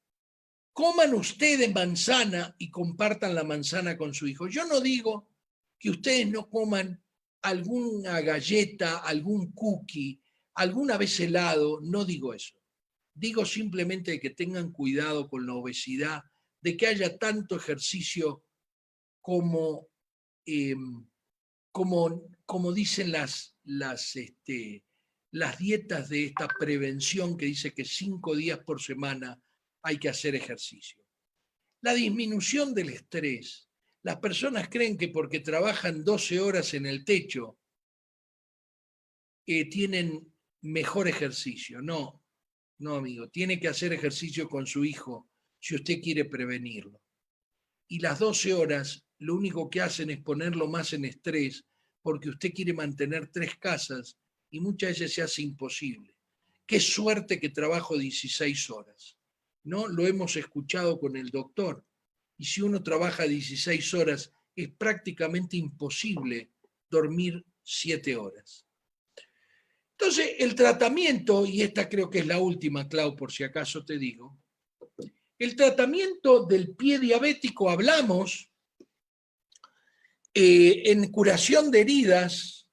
Coman ustedes manzana y compartan la manzana con su hijo. Yo no digo que ustedes no coman alguna galleta, algún cookie, alguna vez helado, no digo eso. Digo simplemente que tengan cuidado con la obesidad, de que haya tanto ejercicio como dicen las dietas de esta prevención que dice que 5 días por semana hay que hacer ejercicio. La disminución del estrés. Las personas creen que porque trabajan 12 horas en el techo tienen mejor ejercicio. No, amigo, tiene que hacer ejercicio con su hijo si usted quiere prevenirlo. Y las 12 horas lo único que hacen es ponerlo más en estrés porque usted quiere mantener 3 casas y muchas veces se hace imposible. Qué suerte que trabajo 16 horas. ¿No? Lo hemos escuchado con el doctor. Y si uno trabaja 16 horas, es prácticamente imposible dormir 7 horas. Entonces, el tratamiento, y esta creo que es la última, Clau, por si acaso te digo, el tratamiento del pie diabético, hablamos en curación de heridas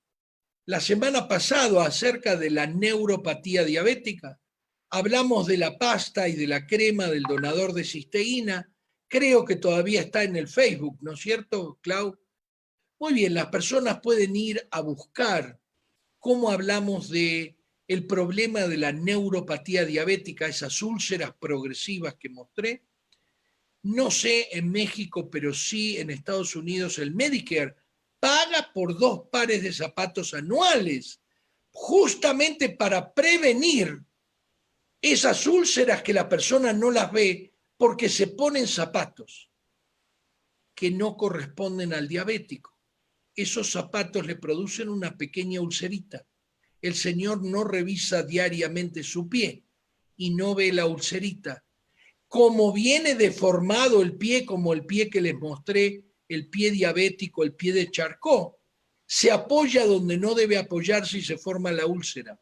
la semana pasada acerca de la neuropatía diabética. Hablamos de la pasta y de la crema del donador de cisteína. Creo que todavía está en el Facebook, ¿no es cierto, Clau? Muy bien, las personas pueden ir a buscar cómo hablamos de el problema de la neuropatía diabética, esas úlceras progresivas que mostré. No sé en México, pero sí en Estados Unidos el Medicare paga por 2 pares de zapatos anuales, justamente para prevenir esas úlceras que la persona no las ve porque se ponen zapatos que no corresponden al diabético. Esos zapatos le producen una pequeña ulcerita. El señor no revisa diariamente su pie y no ve la ulcerita. Como viene deformado el pie, como el pie que les mostré, el pie diabético, el pie de Charcot, se apoya donde no debe apoyarse y se forma la úlcera.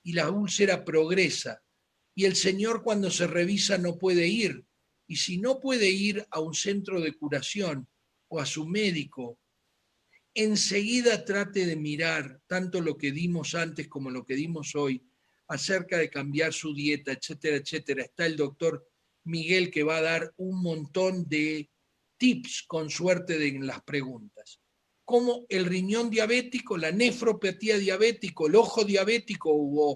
Y la úlcera progresa. Y el señor cuando se revisa no puede ir. Y si no puede ir a un centro de curación o a su médico, enseguida trate de mirar tanto lo que dimos antes como lo que dimos hoy acerca de cambiar su dieta, etcétera, etcétera. Está el doctor Miguel que va a dar un montón de tips con suerte en las preguntas. cómo el riñón diabético, la nefropatía diabética, el ojo diabético u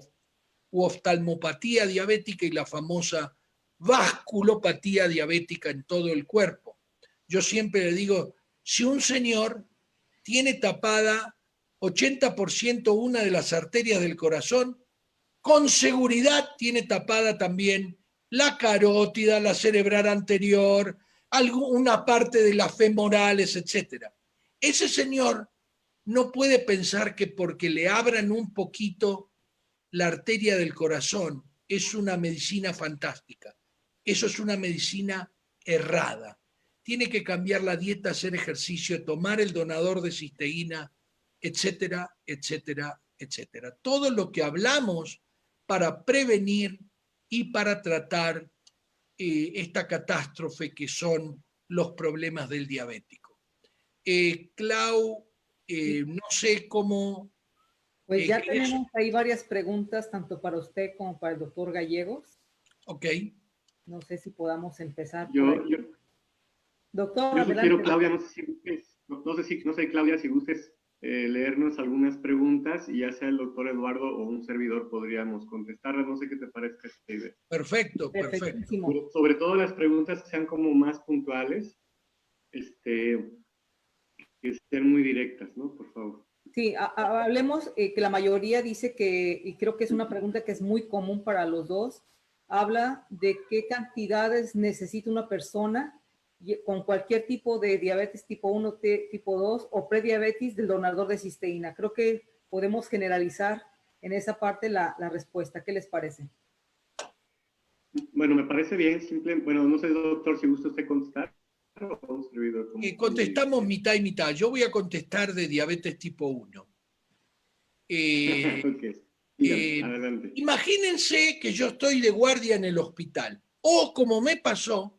oftalmopatía diabética y la famosa vasculopatía diabética en todo el cuerpo. Yo siempre le digo, si un señor tiene tapada 80% una de las arterias del corazón, con seguridad tiene tapada también la carótida, la cerebral anterior, alguna parte de las femorales, etc. Ese señor no puede pensar que porque le abran un poquito la arteria del corazón es una medicina fantástica. Eso es una medicina errada. Tiene que cambiar la dieta, hacer ejercicio, tomar el donador de cisteína, etcétera, etcétera, etcétera. Todo lo que hablamos para prevenir y para tratar esta catástrofe que son los problemas del diabético. Clau, no sé cómo... Pues ya tenemos ahí varias preguntas, tanto para usted como para el doctor Gallegos. Ok. No sé si podamos empezar. Doctor, yo sugiero, Claudia, no sé, Claudia, si gustes leernos algunas preguntas y ya sea el doctor Eduardo o un servidor podríamos contestarlas. No sé qué te parezca esta idea. Perfecto. Sobre todo las preguntas que sean como más puntuales, que sean muy directas, ¿no? Por favor. Sí, hablemos que la mayoría dice que, y creo que es una pregunta que es muy común para los dos, habla de qué cantidades necesita una persona con cualquier tipo de diabetes tipo 1, tipo 2 o prediabetes del donador de cisteína. Creo que podemos generalizar en esa parte la respuesta. ¿Qué les parece? Bueno, me parece bien, bueno, no sé, doctor, si gusta usted contestar. Contestamos mitad y mitad. Yo voy a contestar de diabetes tipo 1. Adelante. Imagínense que yo estoy de guardia en el hospital, o como me pasó,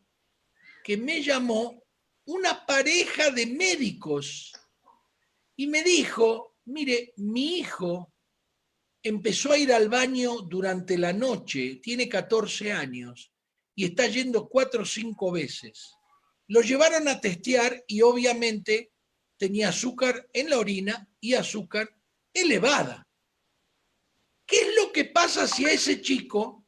que me llamó una pareja de médicos y me dijo, mire, mi hijo empezó a ir al baño durante la noche, tiene 14 años y está yendo 4 o 5 veces. Lo llevaron a testear y obviamente tenía azúcar en la orina y azúcar elevada. ¿Qué es lo que pasa si a ese chico,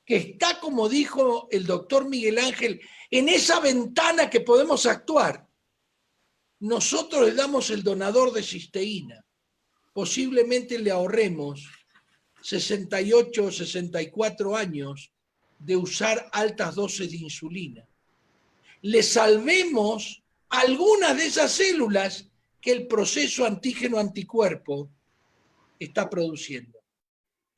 que está, como dijo el doctor Miguel Ángel, en esa ventana que podemos actuar, nosotros le damos el donador de cisteína? Posiblemente le ahorremos 68 o 64 años de usar altas dosis de insulina. Le salvemos algunas de esas células que el proceso antígeno-anticuerpo está produciendo.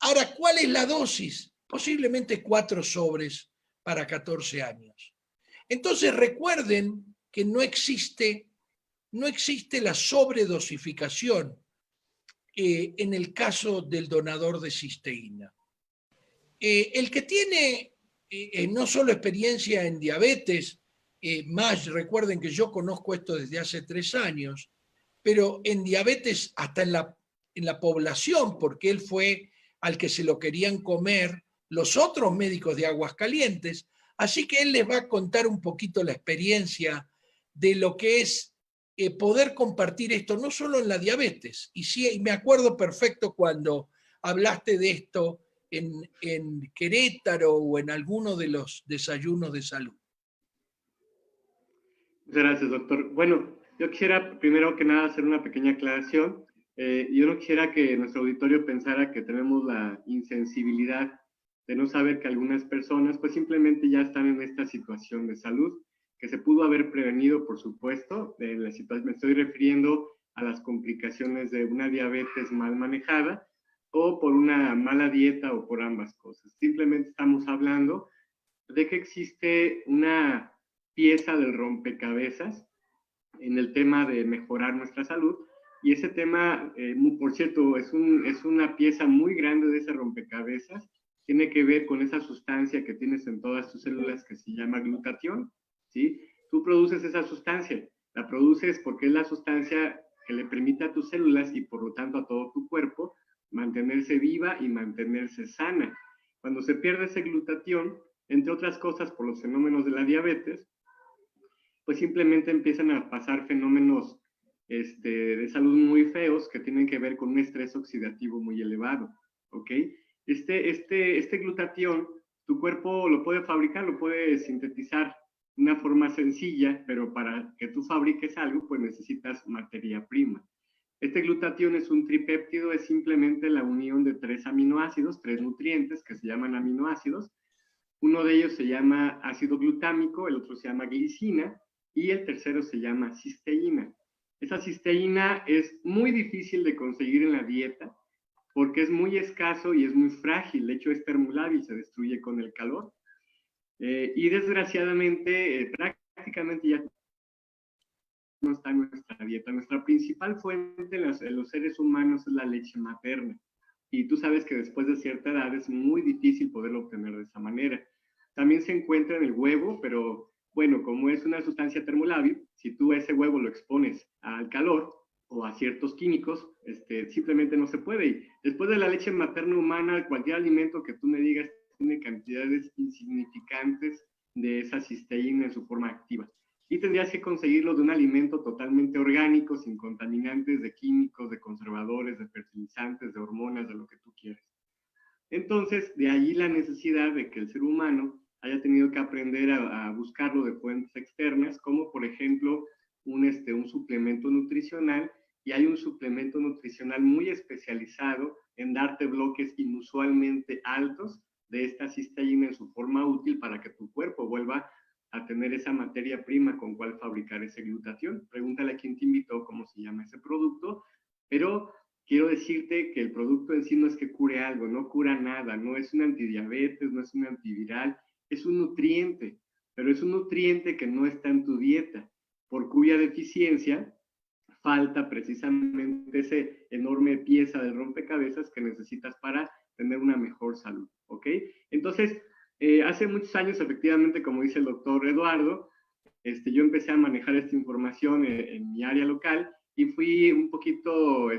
Ahora, ¿cuál es la dosis? Posiblemente 4 sobres para 14 años. Entonces recuerden que no existe la sobredosificación en el caso del donador de cisteína. El que tiene no solo experiencia en diabetes, más recuerden que yo conozco esto desde hace 3 años, pero en diabetes hasta en la población, porque él fue al que se lo querían comer los otros médicos de Aguascalientes, así que él les va a contar un poquito la experiencia de lo que es poder compartir esto, no solo en la diabetes, y sí, me acuerdo perfecto cuando hablaste de esto en Querétaro o en alguno de los desayunos de salud. Muchas gracias, doctor. Bueno, yo quisiera primero que nada hacer una pequeña aclaración. Yo no quisiera que nuestro auditorio pensara que tenemos la insensibilidad de no saber que algunas personas pues simplemente ya están en esta situación de salud, que se pudo haber prevenido, por supuesto. Me estoy refiriendo a las complicaciones de una diabetes mal manejada o por una mala dieta o por ambas cosas. Simplemente estamos hablando de que existe una pieza del rompecabezas en el tema de mejorar nuestra salud, y ese tema, por cierto, es una pieza muy grande de ese rompecabezas. Tiene que ver con esa sustancia que tienes en todas tus células que se llama glutatión, ¿sí? Tú produces esa sustancia, la produces porque es la sustancia que le permite a tus células y por lo tanto a todo tu cuerpo mantenerse viva y mantenerse sana. Cuando se pierde ese glutatión, entre otras cosas por los fenómenos de la diabetes, pues simplemente empiezan a pasar fenómenos de salud muy feos que tienen que ver con un estrés oxidativo muy elevado, ¿ok? Este glutatión, tu cuerpo lo puede fabricar, lo puede sintetizar de una forma sencilla, pero para que tú fabriques algo, pues necesitas materia prima. Este glutatión es un tripéptido, es simplemente la unión de 3 aminoácidos, 3 nutrientes que se llaman aminoácidos. Uno de ellos se llama ácido glutámico, el otro se llama glicina y el tercero se llama cisteína. Esa cisteína es muy difícil de conseguir en la dieta porque es muy escaso y es muy frágil. De hecho, es termolábil, se destruye con el calor. Y desgraciadamente, prácticamente ya no está en nuestra dieta. Nuestra principal fuente en los seres humanos es la leche materna. Y tú sabes que después de cierta edad es muy difícil poderlo obtener de esa manera. También se encuentra en el huevo, pero bueno, como es una sustancia termolábil, si tú ese huevo lo expones al calor o a ciertos químicos, simplemente no se puede. Y después de la leche materna humana, cualquier alimento que tú me digas tiene cantidades insignificantes de esa cisteína en su forma activa. Y tendrías que conseguirlo de un alimento totalmente orgánico, sin contaminantes de químicos, de conservadores, de fertilizantes, de hormonas, de lo que tú quieras. Entonces, de ahí la necesidad de que el ser humano haya tenido que aprender a buscarlo de fuentes externas, como por ejemplo un suplemento nutricional, y hay un suplemento nutricional muy especializado en darte bloques inusualmente altos de esta cisteína en su forma útil para que tu cuerpo vuelva a tener esa materia prima con cual fabricar ese glutatión. Pregúntale a quién te invitó cómo se llama ese producto, pero quiero decirte que el producto en sí no es que cure algo, no cura nada, no es un antidiabetes, no es un antiviral, es un nutriente, pero es un nutriente que no está en tu dieta, por cuya deficiencia falta precisamente esa enorme pieza de rompecabezas que necesitas para tener una mejor salud, ¿ok? Entonces, hace muchos años, efectivamente, como dice el doctor Eduardo, yo empecé a manejar esta información en mi área local y fui un poquito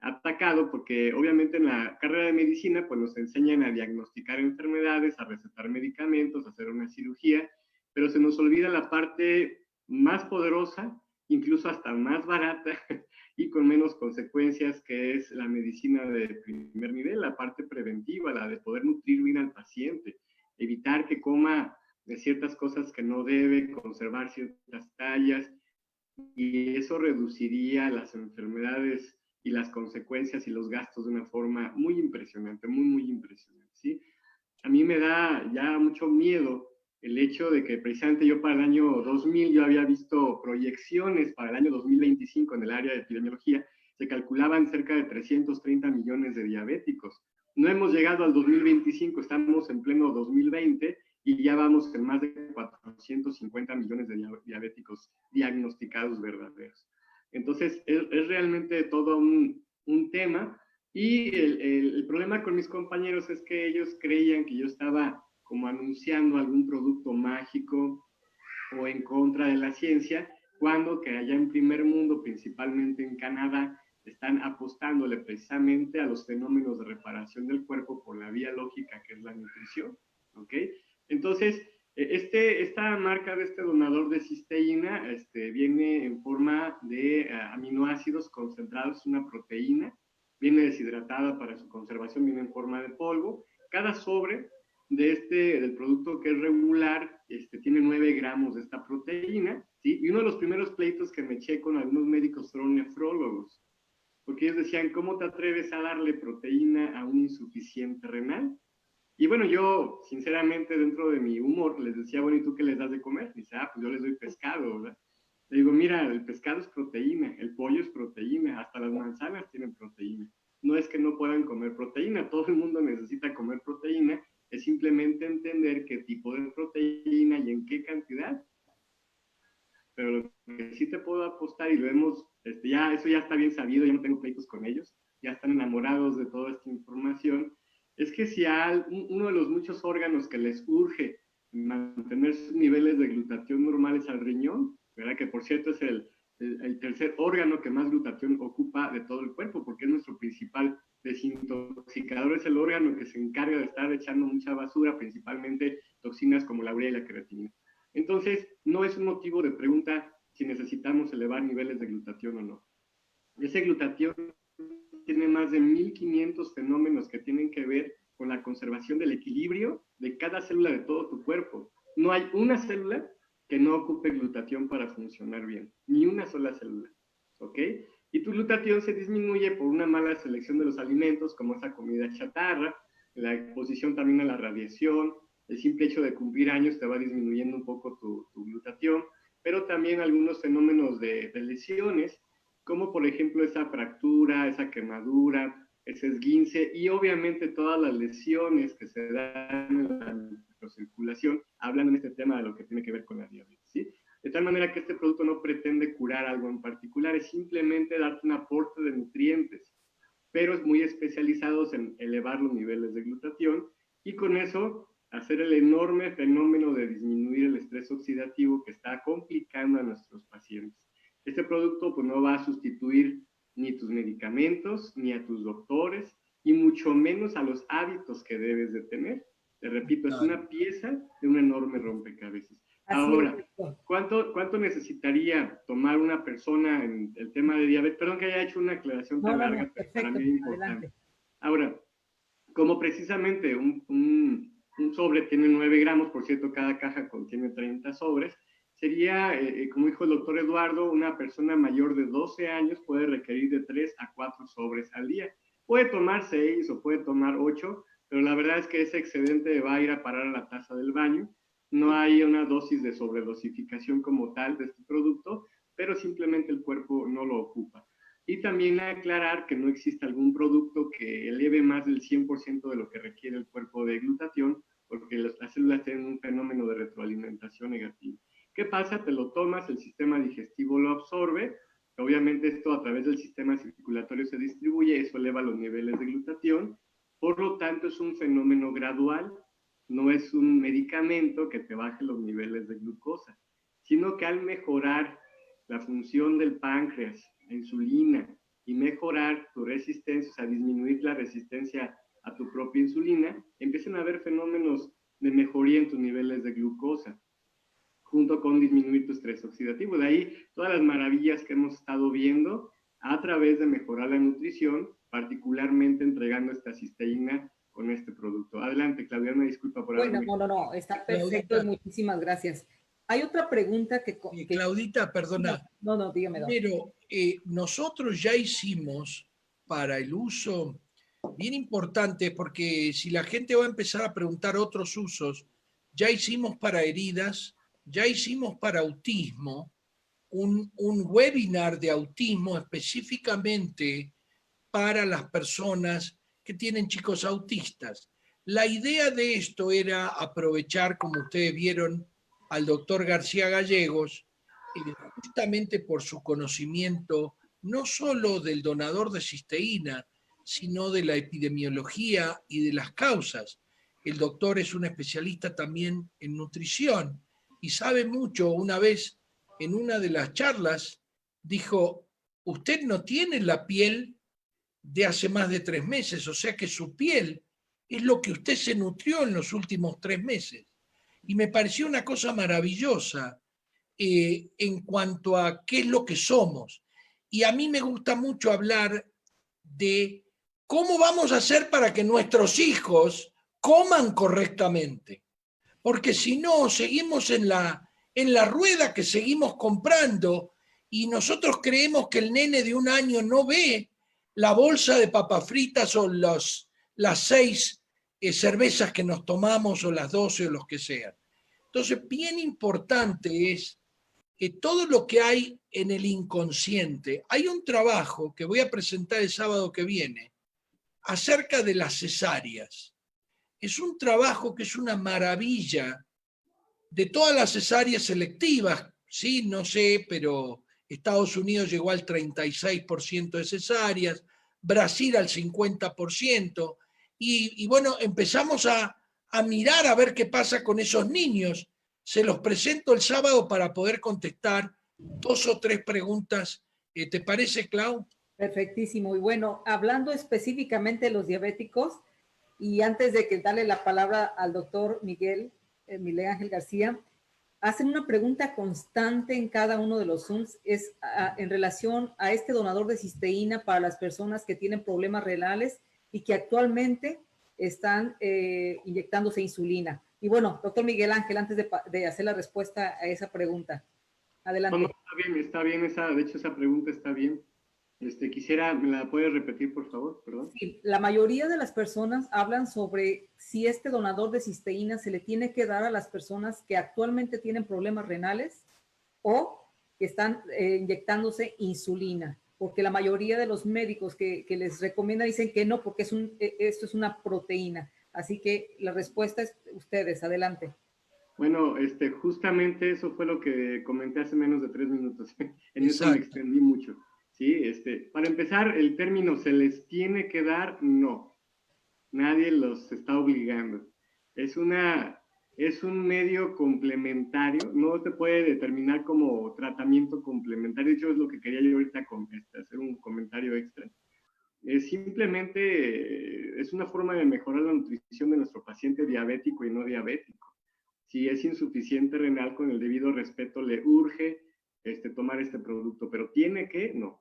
atacado porque obviamente en la carrera de medicina pues nos enseñan a diagnosticar enfermedades, a recetar medicamentos, a hacer una cirugía, pero se nos olvida la parte más poderosa, incluso hasta más barata y con menos consecuencias, que es la medicina de primer nivel, la parte preventiva, la de poder nutrir bien al paciente, evitar que coma de ciertas cosas que no debe, conservar ciertas tallas, y eso reduciría las enfermedades y las consecuencias y los gastos de una forma muy impresionante, muy, muy impresionante, ¿sí? A mí me da ya mucho miedo el hecho de que precisamente yo para el año 2000 yo había visto proyecciones para el año 2025 en el área de epidemiología, se calculaban cerca de 330 millones de diabéticos. No hemos llegado al 2025, estamos en pleno 2020 y ya vamos en más de 450 millones de diabéticos diagnosticados verdaderos. Entonces, es realmente todo un tema. Y el problema con mis compañeros es que ellos creían que yo estaba como anunciando algún producto mágico o en contra de la ciencia, cuando que allá en primer mundo, principalmente en Canadá, están apostándole precisamente a los fenómenos de reparación del cuerpo por la vía lógica que es la nutrición, ¿ok? Entonces, esta marca de este donador de cisteína viene en forma de aminoácidos concentrados, una proteína, viene deshidratada para su conservación, viene en forma de polvo. Cada sobre del producto que es regular tiene 9 gramos de esta proteína, ¿sí? Y uno de los primeros pleitos que me eché con algunos médicos fueron nefrólogos, porque ellos decían, ¿cómo te atreves a darle proteína a un insuficiente renal? Y bueno, yo, sinceramente, dentro de mi humor, les decía, bueno, ¿y tú qué les das de comer? Y dice, pues yo les doy pescado, ¿verdad? Le digo, mira, el pescado es proteína, el pollo es proteína, hasta las manzanas tienen proteína. No es que no puedan comer proteína, todo el mundo necesita comer proteína, es simplemente entender qué tipo de proteína y en qué cantidad. Pero lo que sí te puedo apostar, y lo hemos, eso ya está bien sabido, ya no tengo pleitos con ellos, ya están enamorados de toda esta información, es que si a uno de los muchos órganos que les urge mantener sus niveles de glutatión normales al riñón, ¿verdad? Que por cierto es el tercer órgano que más glutatión ocupa de todo el cuerpo, porque es nuestro principal desintoxicador, es el órgano que se encarga de estar echando mucha basura, principalmente toxinas como la urea y la creatina. Entonces, no es un motivo de pregunta si necesitamos elevar niveles de glutatión o no. Ese glutatión tiene más de 1500 fenómenos que tienen que ver con la conservación del equilibrio de cada célula de todo tu cuerpo. No hay una célula que no ocupe glutatión para funcionar bien, ni una sola célula, ¿ok? Y tu glutatión se disminuye por una mala selección de los alimentos, como esa comida chatarra, la exposición también a la radiación, el simple hecho de cumplir años te va disminuyendo un poco tu glutatión, pero también algunos fenómenos de lesiones, como por ejemplo esa fractura, esa quemadura, ese esguince, y obviamente todas las lesiones que se dan en la microcirculación hablan en este tema de lo que tiene que ver con la diabetes, ¿sí? De tal manera que este producto no pretende curar algo en particular, es simplemente darte un aporte de nutrientes, pero es muy especializados en elevar los niveles de glutatión y con eso hacer el enorme fenómeno de disminuir el estrés oxidativo que está complicando a nuestros pacientes. Este producto pues no va a sustituir ni tus medicamentos, ni a tus doctores, y mucho menos a los hábitos que debes de tener. Te repito, es una pieza de un enorme rompecabezas. Ahora, ¿cuánto necesitaría tomar una persona en el tema de diabetes? Perdón que haya hecho una aclaración tan larga, pero para mí es importante. Adelante. Ahora, como precisamente un sobre tiene 9 gramos, por cierto, cada caja contiene 30 sobres, sería, como dijo el doctor Eduardo, una persona mayor de 12 años puede requerir de 3 a 4 sobres al día. Puede tomar 6 o puede tomar 8, pero la verdad es que ese excedente va a ir a parar a la taza del baño. No hay una dosis de sobredosificación como tal de este producto, pero simplemente el cuerpo no lo ocupa. Y también aclarar que no existe algún producto que eleve más del 100% de lo que requiere el cuerpo de glutatión, porque las células tienen un fenómeno de retroalimentación negativa. ¿Qué pasa? Te lo tomas, el sistema digestivo lo absorbe, obviamente esto a través del sistema circulatorio se distribuye, eso eleva los niveles de glutatión, por lo tanto es un fenómeno gradual, no es un medicamento que te baje los niveles de glucosa, sino que al mejorar la función del páncreas, la insulina, y mejorar tu resistencia, o sea, disminuir la resistencia a tu propia insulina, empiezan a haber fenómenos de mejoría en tus niveles de glucosa, junto con disminuir tu estrés oxidativo. De ahí todas las maravillas que hemos estado viendo a través de mejorar la nutrición, particularmente entregando esta cisteína con este producto. Adelante, Claudia, una disculpa por haberme... No, está perfecto, Claudita, muchísimas gracias. Hay otra pregunta que Claudita, perdona. No, dígame. Pero nosotros ya hicimos para el uso, bien importante, porque si la gente va a empezar a preguntar otros usos, ya hicimos para heridas, ya hicimos para autismo, un webinar de autismo específicamente para las personas que tienen chicos autistas. La idea de esto era aprovechar, como ustedes vieron, al doctor García Gallegos, justamente por su conocimiento no solo del donador de cisteína, sino de la epidemiología y de las causas. El doctor es un especialista también en nutrición y sabe mucho. Una vez en una de las charlas dijo, usted no tiene la piel de hace más de 3 meses, o sea que su piel es lo que usted se nutrió en los últimos 3 meses. Y me pareció una cosa maravillosa en cuanto a qué es lo que somos. Y a mí me gusta mucho hablar de cómo vamos a hacer para que nuestros hijos coman correctamente. Porque si no, seguimos en la rueda que seguimos comprando y nosotros creemos que el nene de 1 año no ve la bolsa de papas fritas o las 6 cervezas que nos tomamos o las 12 o los que sean. Entonces, bien importante es todo lo que hay en el inconsciente. Hay un trabajo que voy a presentar el sábado que viene acerca de las cesáreas. Es un trabajo que es una maravilla de todas las cesáreas selectivas, sí, no sé, pero Estados Unidos llegó al 36% de cesáreas, Brasil al 50%, y bueno, empezamos a mirar a ver qué pasa con esos niños. Se los presento el sábado para poder contestar 2 o 3 preguntas. ¿Te parece, Clau? Perfectísimo. Y bueno, hablando específicamente de los diabéticos, y antes de que darle la palabra al doctor Miguel Ángel García, hacen una pregunta constante en cada uno de los Zooms, es en relación a este donador de cisteína para las personas que tienen problemas renales y que actualmente están inyectándose insulina. Y bueno, doctor Miguel Ángel, antes de hacer la respuesta a esa pregunta, adelante. No, está bien, de hecho esa pregunta está bien. Quisiera, ¿me la puedes repetir, por favor? Perdón. Sí, la mayoría de las personas hablan sobre si este donador de cisteína se le tiene que dar a las personas que actualmente tienen problemas renales o que están inyectándose insulina, porque la mayoría de los médicos que les recomiendan dicen que no, porque esto es una proteína. Así que la respuesta es ustedes, adelante. Bueno, justamente eso fue lo que comenté hace menos de 3 minutos. En Exacto. eso me extendí mucho. ¿Sí? Para empezar, el término ¿se les tiene que dar? No. Nadie los está obligando. Es un medio complementario, no se puede determinar como tratamiento complementario. De hecho, es lo que quería yo ahorita hacer un comentario extra. Simplemente es una forma de mejorar la nutrición de nuestro paciente diabético y no diabético. Si es insuficiente renal, con el debido respeto, le urge tomar este producto, pero ¿tiene que? No.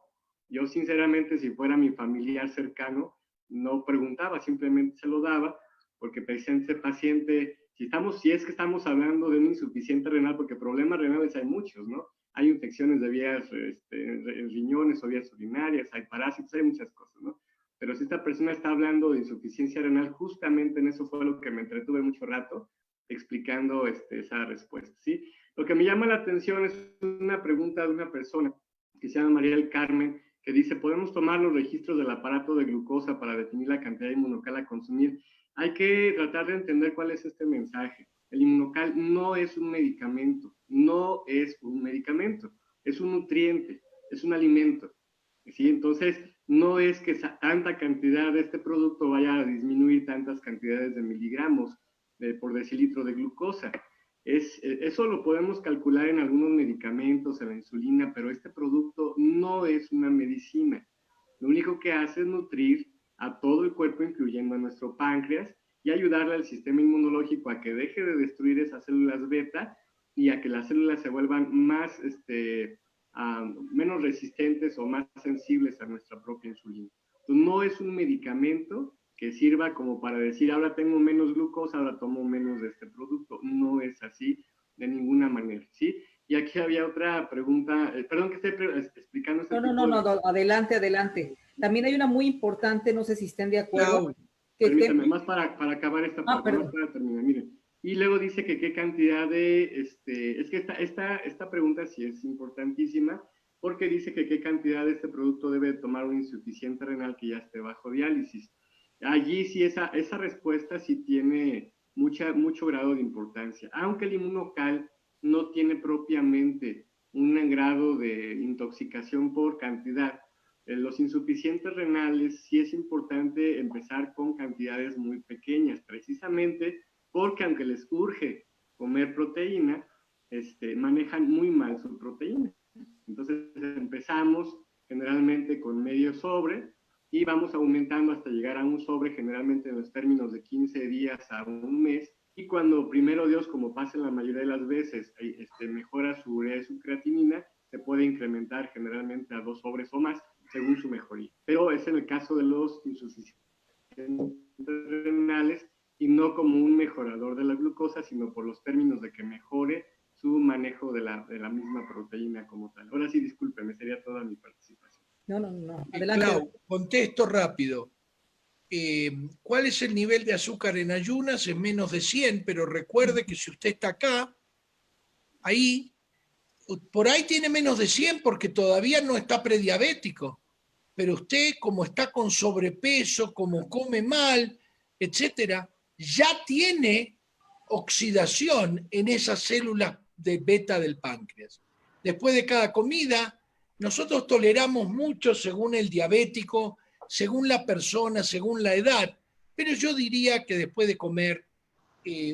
Yo sinceramente, si fuera mi familiar cercano, no preguntaba, simplemente se lo daba, porque precisamente ese paciente, si es que estamos hablando de un insuficiente renal, porque problemas renales hay muchos, ¿no? Hay infecciones de vías en riñones o vías urinarias, hay parásitos, hay muchas cosas, ¿no? Pero si esta persona está hablando de insuficiencia renal, justamente en eso fue lo que me entretuve mucho rato, explicando esa respuesta, ¿sí? Lo que me llama la atención es una pregunta de una persona que se llama María del Carmen, que dice, ¿podemos tomar los registros del aparato de glucosa para definir la cantidad de inmunocal a consumir? Hay que tratar de entender cuál es este mensaje. El inmunocal no es un medicamento, no es un medicamento, es un nutriente, es un alimento, ¿sí? Entonces, no es que tanta cantidad de este producto vaya a disminuir tantas cantidades de miligramos por decilitro de glucosa. Eso lo podemos calcular en algunos medicamentos, en la insulina, pero este producto no es una medicina. Lo único que hace es nutrir a todo el cuerpo, incluyendo a nuestro páncreas, y ayudarle al sistema inmunológico a que deje de destruir esas células beta y a que las células se vuelvan más, menos resistentes o más sensibles a nuestra propia insulina. Entonces, no es un medicamento que sirva como para decir, ahora tengo menos glucosa, ahora tomo menos de este producto. No es así de ninguna manera, ¿sí? Y aquí había otra pregunta, perdón que esté explicando. No, adelante. También hay una muy importante, no sé si estén de acuerdo. Permítame, más para acabar esta parte, más para terminar, miren. Y luego dice que qué cantidad de, es que esta pregunta sí es importantísima, porque dice que qué cantidad de este producto debe tomar un insuficiente renal que ya esté bajo diálisis. Allí sí esa respuesta sí tiene mucho grado de importancia, aunque el inmunocal no tiene propiamente un grado de intoxicación por cantidad. Los insuficientes renales sí es importante empezar con cantidades muy pequeñas, precisamente porque aunque les urge comer proteína, manejan muy mal su proteína. Entonces empezamos generalmente con medio sobre y vamos aumentando hasta llegar a un sobre, generalmente en los términos de 15 días a un mes. Y cuando primero Dios, como pasa en la mayoría de las veces, mejora su urea y su creatinina, se puede incrementar generalmente a 2 sobres o más, según su mejoría. Pero es en el caso de los insuficientes renales y no como un mejorador de la glucosa, sino por los términos de que mejore su manejo de la misma proteína como tal. Ahora sí, discúlpeme, sería toda mi participación. No. Adelante. Clau, contesto rápido. ¿Cuál es el nivel de azúcar en ayunas? Es menos de 100, pero recuerde que si usted está acá, ahí, por ahí tiene menos de 100 porque todavía no está prediabético, pero usted como está con sobrepeso, como come mal, etcétera, ya tiene oxidación en esas células de beta del páncreas. Después de cada comida, nosotros toleramos mucho según el diabético, según la persona, según la edad, pero yo diría que después de comer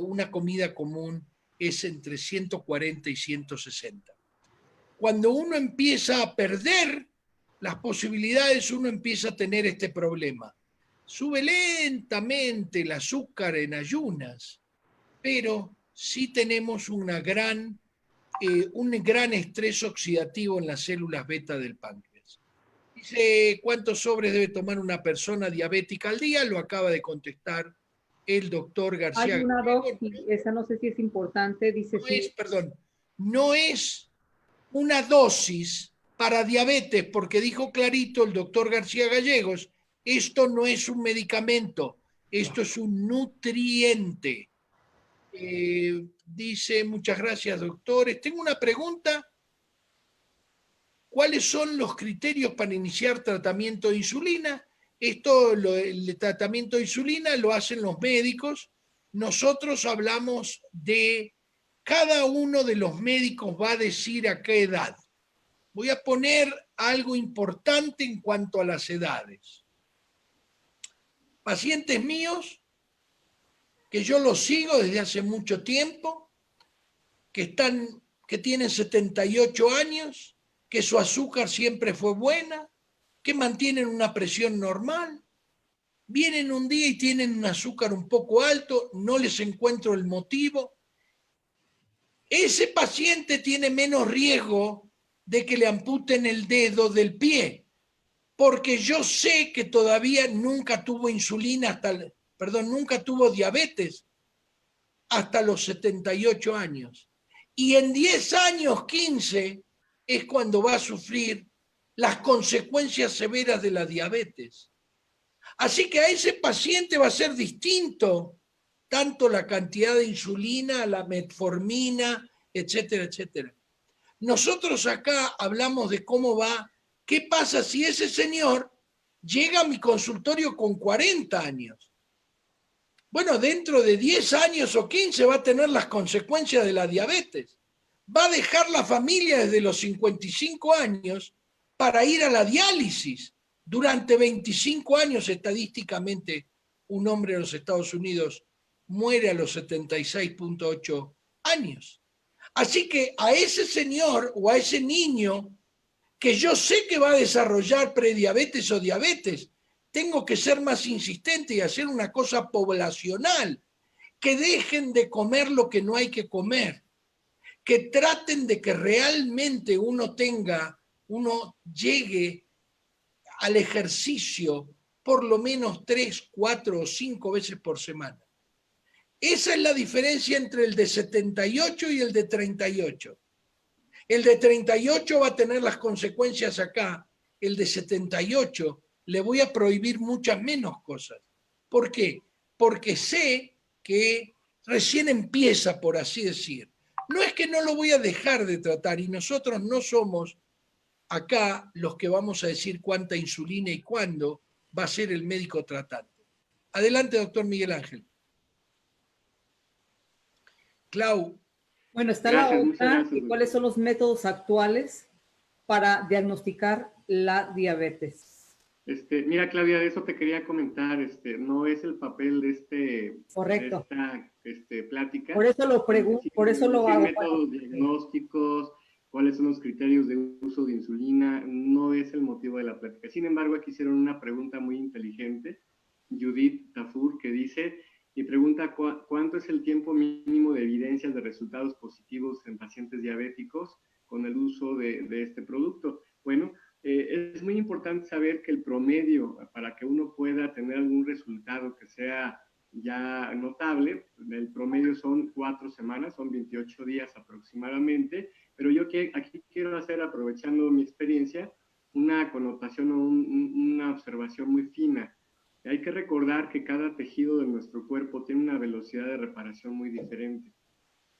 una comida común es entre 140 y 160. Cuando uno empieza a perder las posibilidades, uno empieza a tener este problema. Sube lentamente el azúcar en ayunas, pero sí tenemos una gran un gran estrés oxidativo en las células beta del páncreas. Dice, ¿cuántos sobres debe tomar una persona diabética al día? Lo acaba de contestar el doctor García. Hay una dosis, esa no sé si es importante, dice no sí. es, perdón, no es una dosis para diabetes, porque dijo clarito el doctor García Gallegos, esto no es un medicamento, esto es un nutriente. Dice, muchas gracias, doctores. Tengo una pregunta. ¿Cuáles son los criterios para iniciar tratamiento de insulina? El tratamiento de insulina lo hacen los médicos. Nosotros hablamos de cada uno de los médicos va a decir a qué edad. Voy a poner algo importante en cuanto a las edades. Pacientes míos, que yo los sigo desde hace mucho tiempo, que tienen 78 años, que su azúcar siempre fue buena, que mantienen una presión normal, vienen un día y tienen un azúcar un poco alto, no les encuentro el motivo. Ese paciente tiene menos riesgo de que le amputen el dedo del pie, porque yo sé que todavía nunca tuvo insulina nunca tuvo diabetes hasta los 78 años. Y en 10 años, 15, es cuando va a sufrir las consecuencias severas de la diabetes. Así que a ese paciente va a ser distinto tanto la cantidad de insulina, la metformina, etcétera, etcétera. Nosotros acá hablamos de cómo va, qué pasa si ese señor llega a mi consultorio con 40 años. Bueno, dentro de 10 años o 15 va a tener las consecuencias de la diabetes. Va a dejar la familia desde los 55 años para ir a la diálisis. Durante 25 años, estadísticamente, un hombre en los Estados Unidos muere a los 76,8 años. Así que a ese señor o a ese niño que yo sé que va a desarrollar prediabetes o diabetes, tengo que ser más insistente y hacer una cosa poblacional, que dejen de comer lo que no hay que comer, que traten de que realmente uno llegue al ejercicio por lo menos 3, 4 o 5 veces por semana. Esa es la diferencia entre el de 78 y el de 38. El de 38 va a tener las consecuencias acá, el de 78 le voy a prohibir muchas menos cosas. ¿Por qué? Porque sé que recién empieza, por así decir. No es que no lo voy a dejar de tratar y nosotros no somos acá los que vamos a decir cuánta insulina y cuándo va a ser el médico tratante. Adelante, doctor Miguel Ángel. Clau. Bueno, está Gracias, la muchas otra, gracias. ¿cuáles son los métodos actuales para diagnosticar la diabetes? Mira, Claudia, de eso te quería comentar, no es el papel de Correcto. de esta plática. Por eso lo pregunto, por eso lo hago. Métodos diagnósticos, cuáles son los criterios de uso de insulina, no es el motivo de la plática. Sin embargo, aquí hicieron una pregunta muy inteligente, Judith Tafur, que dice, y pregunta cuánto es el tiempo mínimo de evidencias de resultados positivos en pacientes diabéticos con el uso de este producto. Bueno, es muy importante saber que el promedio, para que uno pueda tener algún resultado que sea ya notable, el promedio son 4 semanas, son 28 días aproximadamente, pero yo aquí quiero hacer, aprovechando mi experiencia, una connotación o una observación muy fina. Hay que recordar que cada tejido de nuestro cuerpo tiene una velocidad de reparación muy diferente.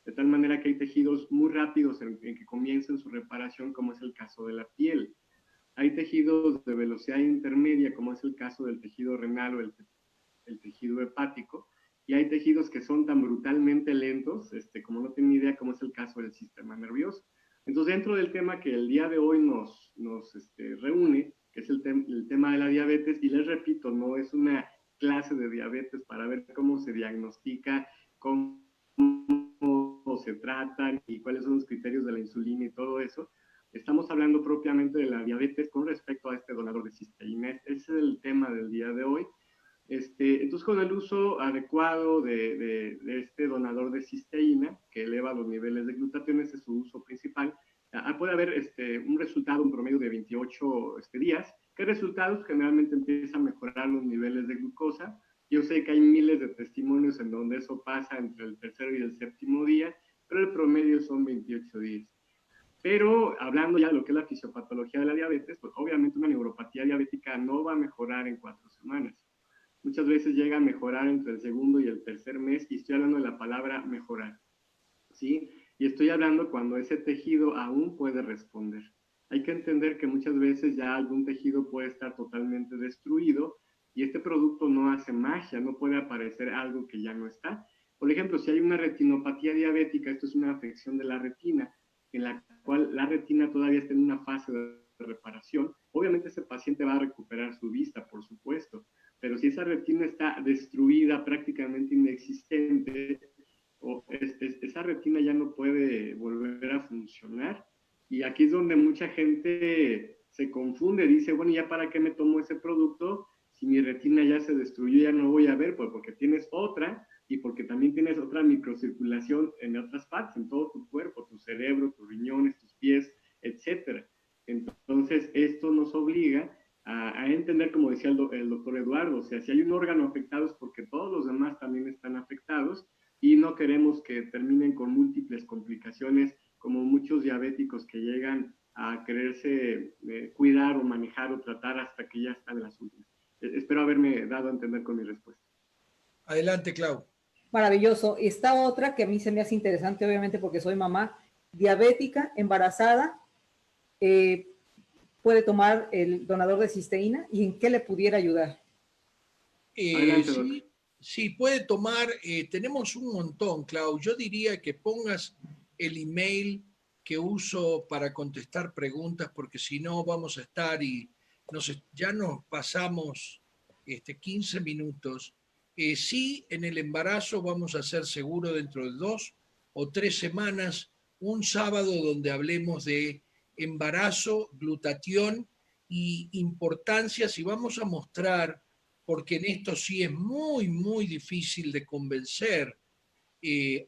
De tal manera que hay tejidos muy rápidos en que comiencen su reparación, como es el caso de la piel. Hay tejidos de velocidad intermedia, como es el caso del tejido renal o el tejido hepático, y hay tejidos que son tan brutalmente lentos, como no tienen idea, como es el caso del sistema nervioso. Entonces, dentro del tema que el día de hoy nos reúne, que es el tema de la diabetes, y les repito, no es una clase de diabetes para ver cómo se diagnostica, cómo se tratan y cuáles son los criterios de la insulina y todo eso. Estamos hablando propiamente de la diabetes con respecto a este donador de cisteína. Ese es el tema del día de hoy. Entonces, con el uso adecuado de este donador de cisteína, que eleva los niveles de glutatión, ese es su uso principal, puede haber un resultado, un promedio de 28 días. ¿Qué resultados? Generalmente empieza a mejorar los niveles de glucosa. Yo sé que hay miles de testimonios en donde eso pasa entre el tercero y el séptimo día, pero el promedio son 28 días. Pero hablando ya de lo que es la fisiopatología de la diabetes, pues obviamente una neuropatía diabética no va a mejorar en 4 semanas. Muchas veces llega a mejorar entre el segundo y el tercer mes, y estoy hablando de la palabra mejorar, ¿sí? Y estoy hablando cuando ese tejido aún puede responder. Hay que entender que muchas veces ya algún tejido puede estar totalmente destruido y este producto no hace magia, no puede aparecer algo que ya no está. Por ejemplo, si hay una retinopatía diabética, esto es una afección de la retina, en la cual la retina todavía está en una fase de reparación, obviamente ese paciente va a recuperar su vista, por supuesto, pero si esa retina está destruida, prácticamente inexistente, esa retina ya no puede volver a funcionar. Y aquí es donde mucha gente se confunde, dice, bueno, ¿ya para qué me tomo ese producto? Si mi retina ya se destruyó, ya no voy a ver, pues porque tienes otra y porque también tienes otra microcirculación en otras partes, en todo tu cuerpo, tu cerebro, tus riñones, tus pies, etcétera. Entonces, esto nos obliga a entender, como decía el doctor Eduardo, o sea, si hay un órgano afectado es porque todos los demás también están afectados y no queremos que terminen con múltiples complicaciones como muchos diabéticos que llegan a quererse cuidar o manejar o tratar hasta que ya están en las últimas. Espero haberme dado a entender con mi respuesta. Adelante, Clau. Maravilloso. Está otra que a mí se me hace interesante, obviamente porque soy mamá diabética, embarazada, puede tomar el donador de cisteína y en qué le pudiera ayudar. Sí, puede tomar, tenemos un montón, Clau. Yo diría que pongas el email que uso para contestar preguntas, porque si no vamos a estar y ya nos pasamos 15 minutos. Sí, en el embarazo vamos a hacer seguro dentro de 2 o 3 semanas un sábado donde hablemos de embarazo, glutatión y importancias, y vamos a mostrar, porque en esto sí es muy, muy difícil de convencer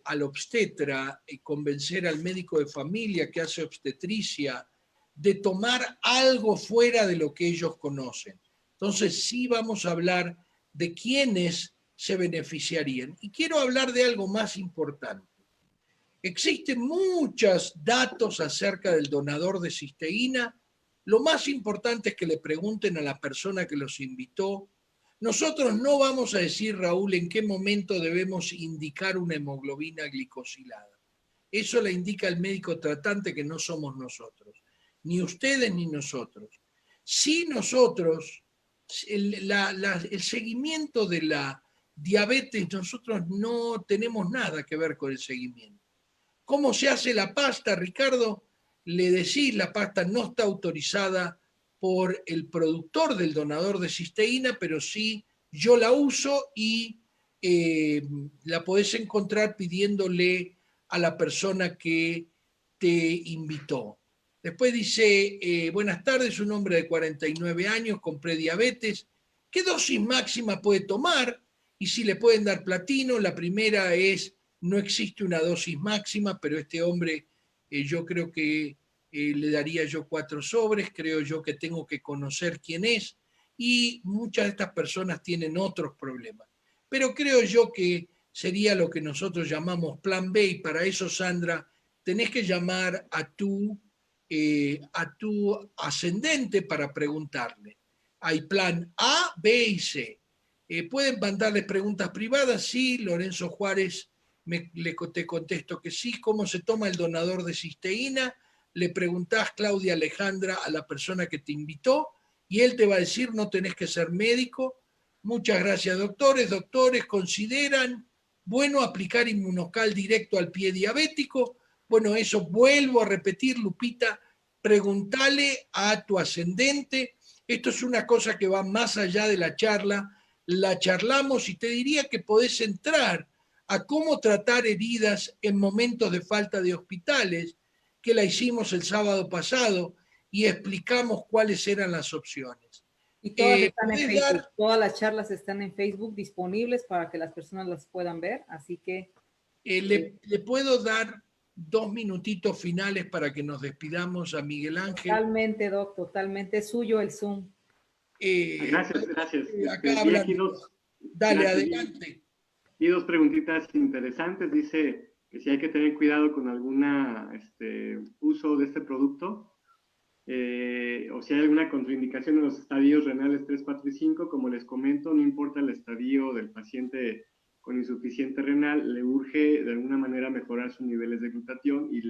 al obstetra, convencer al médico de familia que hace obstetricia, de tomar algo fuera de lo que ellos conocen. Entonces sí vamos a hablar de quiénes se beneficiarían. Y quiero hablar de algo más importante. Existen muchos datos acerca del donador de cisteína. Lo más importante es que le pregunten a la persona que los invitó. Nosotros no vamos a decir, Raúl, en qué momento debemos indicar una hemoglobina glicosilada. Eso la indica el médico tratante, que no somos nosotros, ni ustedes ni nosotros. Si nosotros, el seguimiento de la diabetes, nosotros no tenemos nada que ver con el seguimiento. ¿Cómo se hace la pasta, Ricardo? Le decís, la pasta no está autorizada por el productor del donador de cisteína, pero sí yo la uso y la podés encontrar pidiéndole a la persona que te invitó. Después dice, buenas tardes, un hombre de 49 años con prediabetes. ¿Qué dosis máxima puede tomar? Y si le pueden dar platino. La primera es, no existe una dosis máxima, pero este hombre yo creo que le daría yo 4 sobres, creo yo que tengo que conocer quién es, y muchas de estas personas tienen otros problemas. Pero creo yo que sería lo que nosotros llamamos plan B, y para eso, Sandra, tenés que llamar a tu ascendente para preguntarle. Hay plan A, B y C. ¿Pueden mandarles preguntas privadas? Sí, Lorenzo Juárez, te contesto que sí. ¿Cómo se toma el donador de cisteína? Le preguntás, Claudia Alejandra, a la persona que te invitó, y él te va a decir, no tenés que ser médico. Muchas gracias, doctores. Doctores, ¿consideran bueno aplicar inmunocal directo al pie diabético? Bueno, eso vuelvo a repetir, Lupita, preguntale a tu ascendente. Esto es una cosa que va más allá de la charla. La charlamos y te diría que podés entrar a cómo tratar heridas en momentos de falta de hospitales, que la hicimos el sábado pasado y explicamos cuáles eran las opciones. Y todas están en ¿podés Facebook. dar- Todas las charlas están en Facebook disponibles para que las personas las puedan ver. Así que ¿le puedo dar 2 minutitos finales para que nos despidamos a Miguel Ángel? totalmente, Doc, totalmente. Es suyo el Zoom. Gracias, gracias. Acá Vi hablan. aquí dos. Dale, Gracias. adelante. Y dos preguntitas interesantes. Dice que si hay que tener cuidado con alguna uso de este producto, o si hay alguna contraindicación en los estadios renales 3, 4 y 5. Como les comento, no importa el estadio del paciente con insuficiente renal, le urge de alguna manera mejorar sus niveles de glutatión, y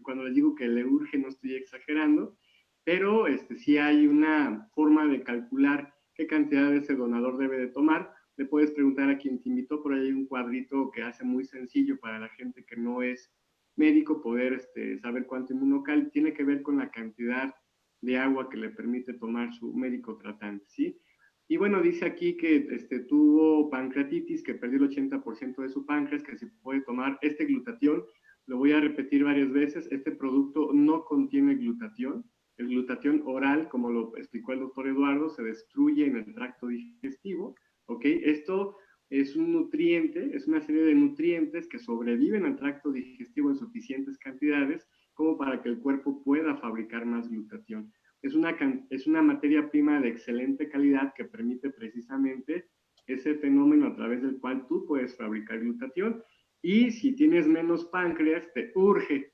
cuando les digo que le urge, no estoy exagerando, pero sí hay una forma de calcular qué cantidad de ese donador debe de tomar. Le puedes preguntar a quien te invitó, por ahí hay un cuadrito que hace muy sencillo para la gente que no es médico poder saber cuánto inmunocal. Tiene que ver con la cantidad de agua que le permite tomar su médico tratante, ¿sí? Y bueno, dice aquí que tuvo pancreatitis, que perdió el 80% de su páncreas, que se puede tomar este glutatión. Lo voy a repetir varias veces. Este producto no contiene glutatión. El glutatión oral, como lo explicó el doctor Eduardo, se destruye en el tracto digestivo, ¿ok? Esto es un nutriente, es una serie de nutrientes que sobreviven al tracto digestivo en suficientes cantidades como para que el cuerpo pueda fabricar más glutatión. Es una materia prima de excelente calidad que permite precisamente ese fenómeno a través del cual tú puedes fabricar glutatión. Y si tienes menos páncreas, te urge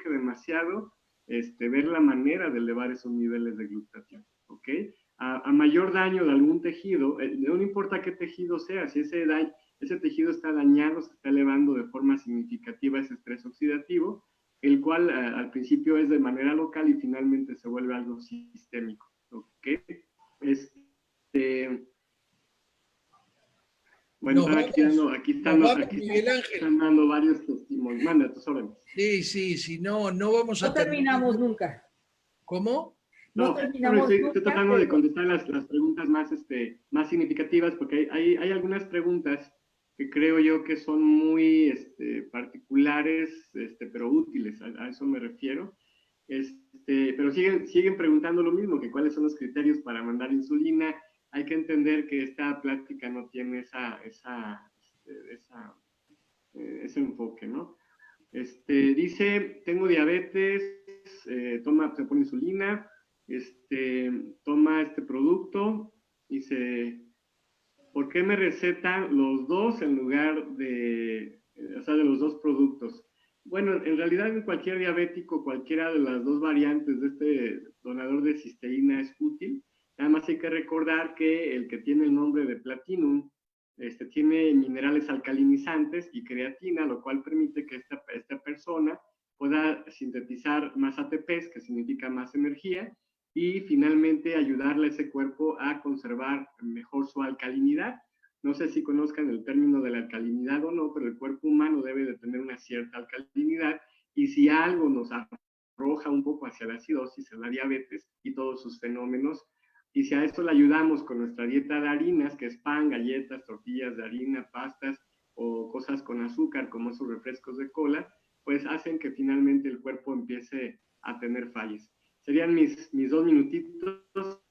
demasiado ver la manera de elevar esos niveles de glutatión, ¿ok? A mayor daño de algún tejido, no importa qué tejido sea, si ese tejido está dañado, se está elevando de forma significativa ese estrés oxidativo, el cual al principio es de manera local y finalmente se vuelve algo sistémico, ¿ok? Bueno, aquí están dando varios testimonios. Manda tus órdenes. Sí, no vamos a terminamos nunca. ¿Cómo? No terminamos estoy nunca, tratando de contestar las preguntas más significativas, porque hay algunas preguntas que creo yo que son muy particulares, pero útiles, a eso me refiero. Pero siguen preguntando lo mismo, que cuáles son los criterios para mandar insulina. Hay que entender que esta plática no tiene ese enfoque, ¿no? Dice, tengo diabetes, se pone insulina, toma este producto, dice, ¿por qué me recetan los dos en lugar de los dos productos? Bueno, en realidad en cualquier diabético, cualquiera de las dos variantes de este donador de cisteína es útil. Nada más hay que recordar que el que tiene el nombre de Platinum tiene minerales alcalinizantes y creatina, lo cual permite que esta persona pueda sintetizar más ATPs, que significa más energía, y finalmente ayudarle a ese cuerpo a conservar mejor su alcalinidad. No sé si conozcan el término de la alcalinidad o no, pero el cuerpo humano debe de tener una cierta alcalinidad, y si algo nos arroja un poco hacia la acidosis, es la diabetes y todos sus fenómenos. Y si a esto le ayudamos con nuestra dieta de harinas, que es pan, galletas, tortillas de harina, pastas o cosas con azúcar como esos refrescos de cola, pues hacen que finalmente el cuerpo empiece a tener fallas. Serían mis 2 minutitos.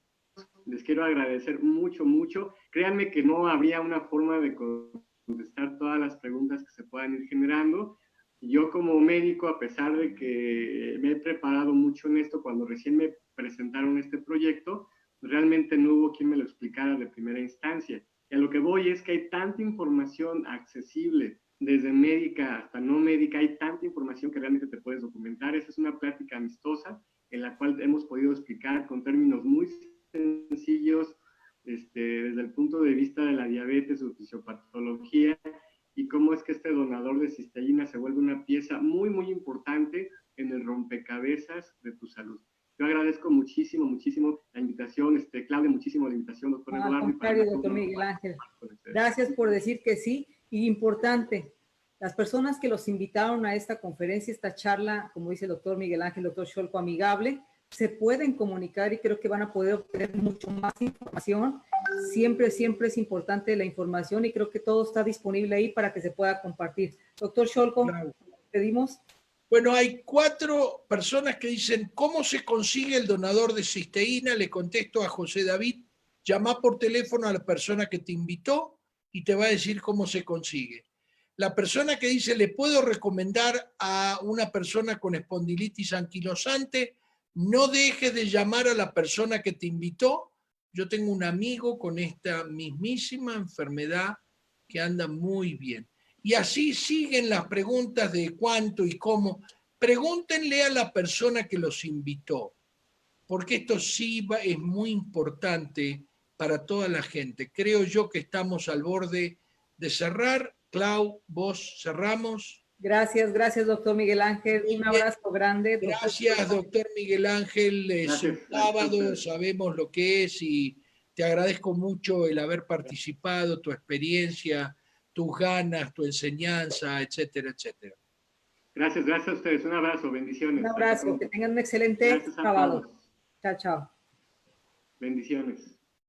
Les quiero agradecer mucho. Créanme que no habría una forma de contestar todas las preguntas que se puedan ir generando. Yo como médico, a pesar de que me he preparado mucho en esto, cuando recién me presentaron este proyecto, realmente no hubo quien me lo explicara de primera instancia. Y a lo que voy es que hay tanta información accesible, desde médica hasta no médica, hay tanta información que realmente te puedes documentar. Esa es una plática amistosa en la cual hemos podido explicar con términos muy sencillos, desde el punto de vista de la diabetes, su fisiopatología, y cómo es que este donador de cisteína se vuelve una pieza muy importante en el rompecabezas de tu salud. Yo agradezco muchísimo la invitación, Claudia, muchísimo la invitación, doctor Eduardo. Al contrario, doctor Miguel Ángel. Gracias por decir que sí. Y importante, las personas que los invitaron a esta conferencia, esta charla, como dice el doctor Miguel Ángel, doctor Scholko, amigable, se pueden comunicar y creo que van a poder obtener mucho más información. Siempre es importante la información y creo que todo está disponible ahí para que se pueda compartir. Doctor Scholko, pedimos. Bueno, hay 4 personas que dicen, ¿cómo se consigue el donador de cisteína? Le contesto a José David, llama por teléfono a la persona que te invitó y te va a decir cómo se consigue. La persona que dice, ¿le puedo recomendar a una persona con espondilitis anquilosante? No dejes de llamar a la persona que te invitó. Yo tengo un amigo con esta mismísima enfermedad que anda muy bien. Y así siguen las preguntas de cuánto y cómo. Pregúntenle a la persona que los invitó, porque esto sí es muy importante para toda la gente. Creo yo que estamos al borde de cerrar. Clau, vos cerramos. Gracias, gracias, doctor Miguel Ángel. Muy Un bien. abrazo grande. Gracias, doctor Miguel Ángel. Es un sábado, sabemos lo que es y te agradezco mucho el haber participado, tu experiencia, tus ganas, tu enseñanza, etcétera, etcétera. Gracias, gracias a ustedes. Un abrazo, bendiciones. Un abrazo, que tengan un excelente sábado. Chao, chao. Bendiciones.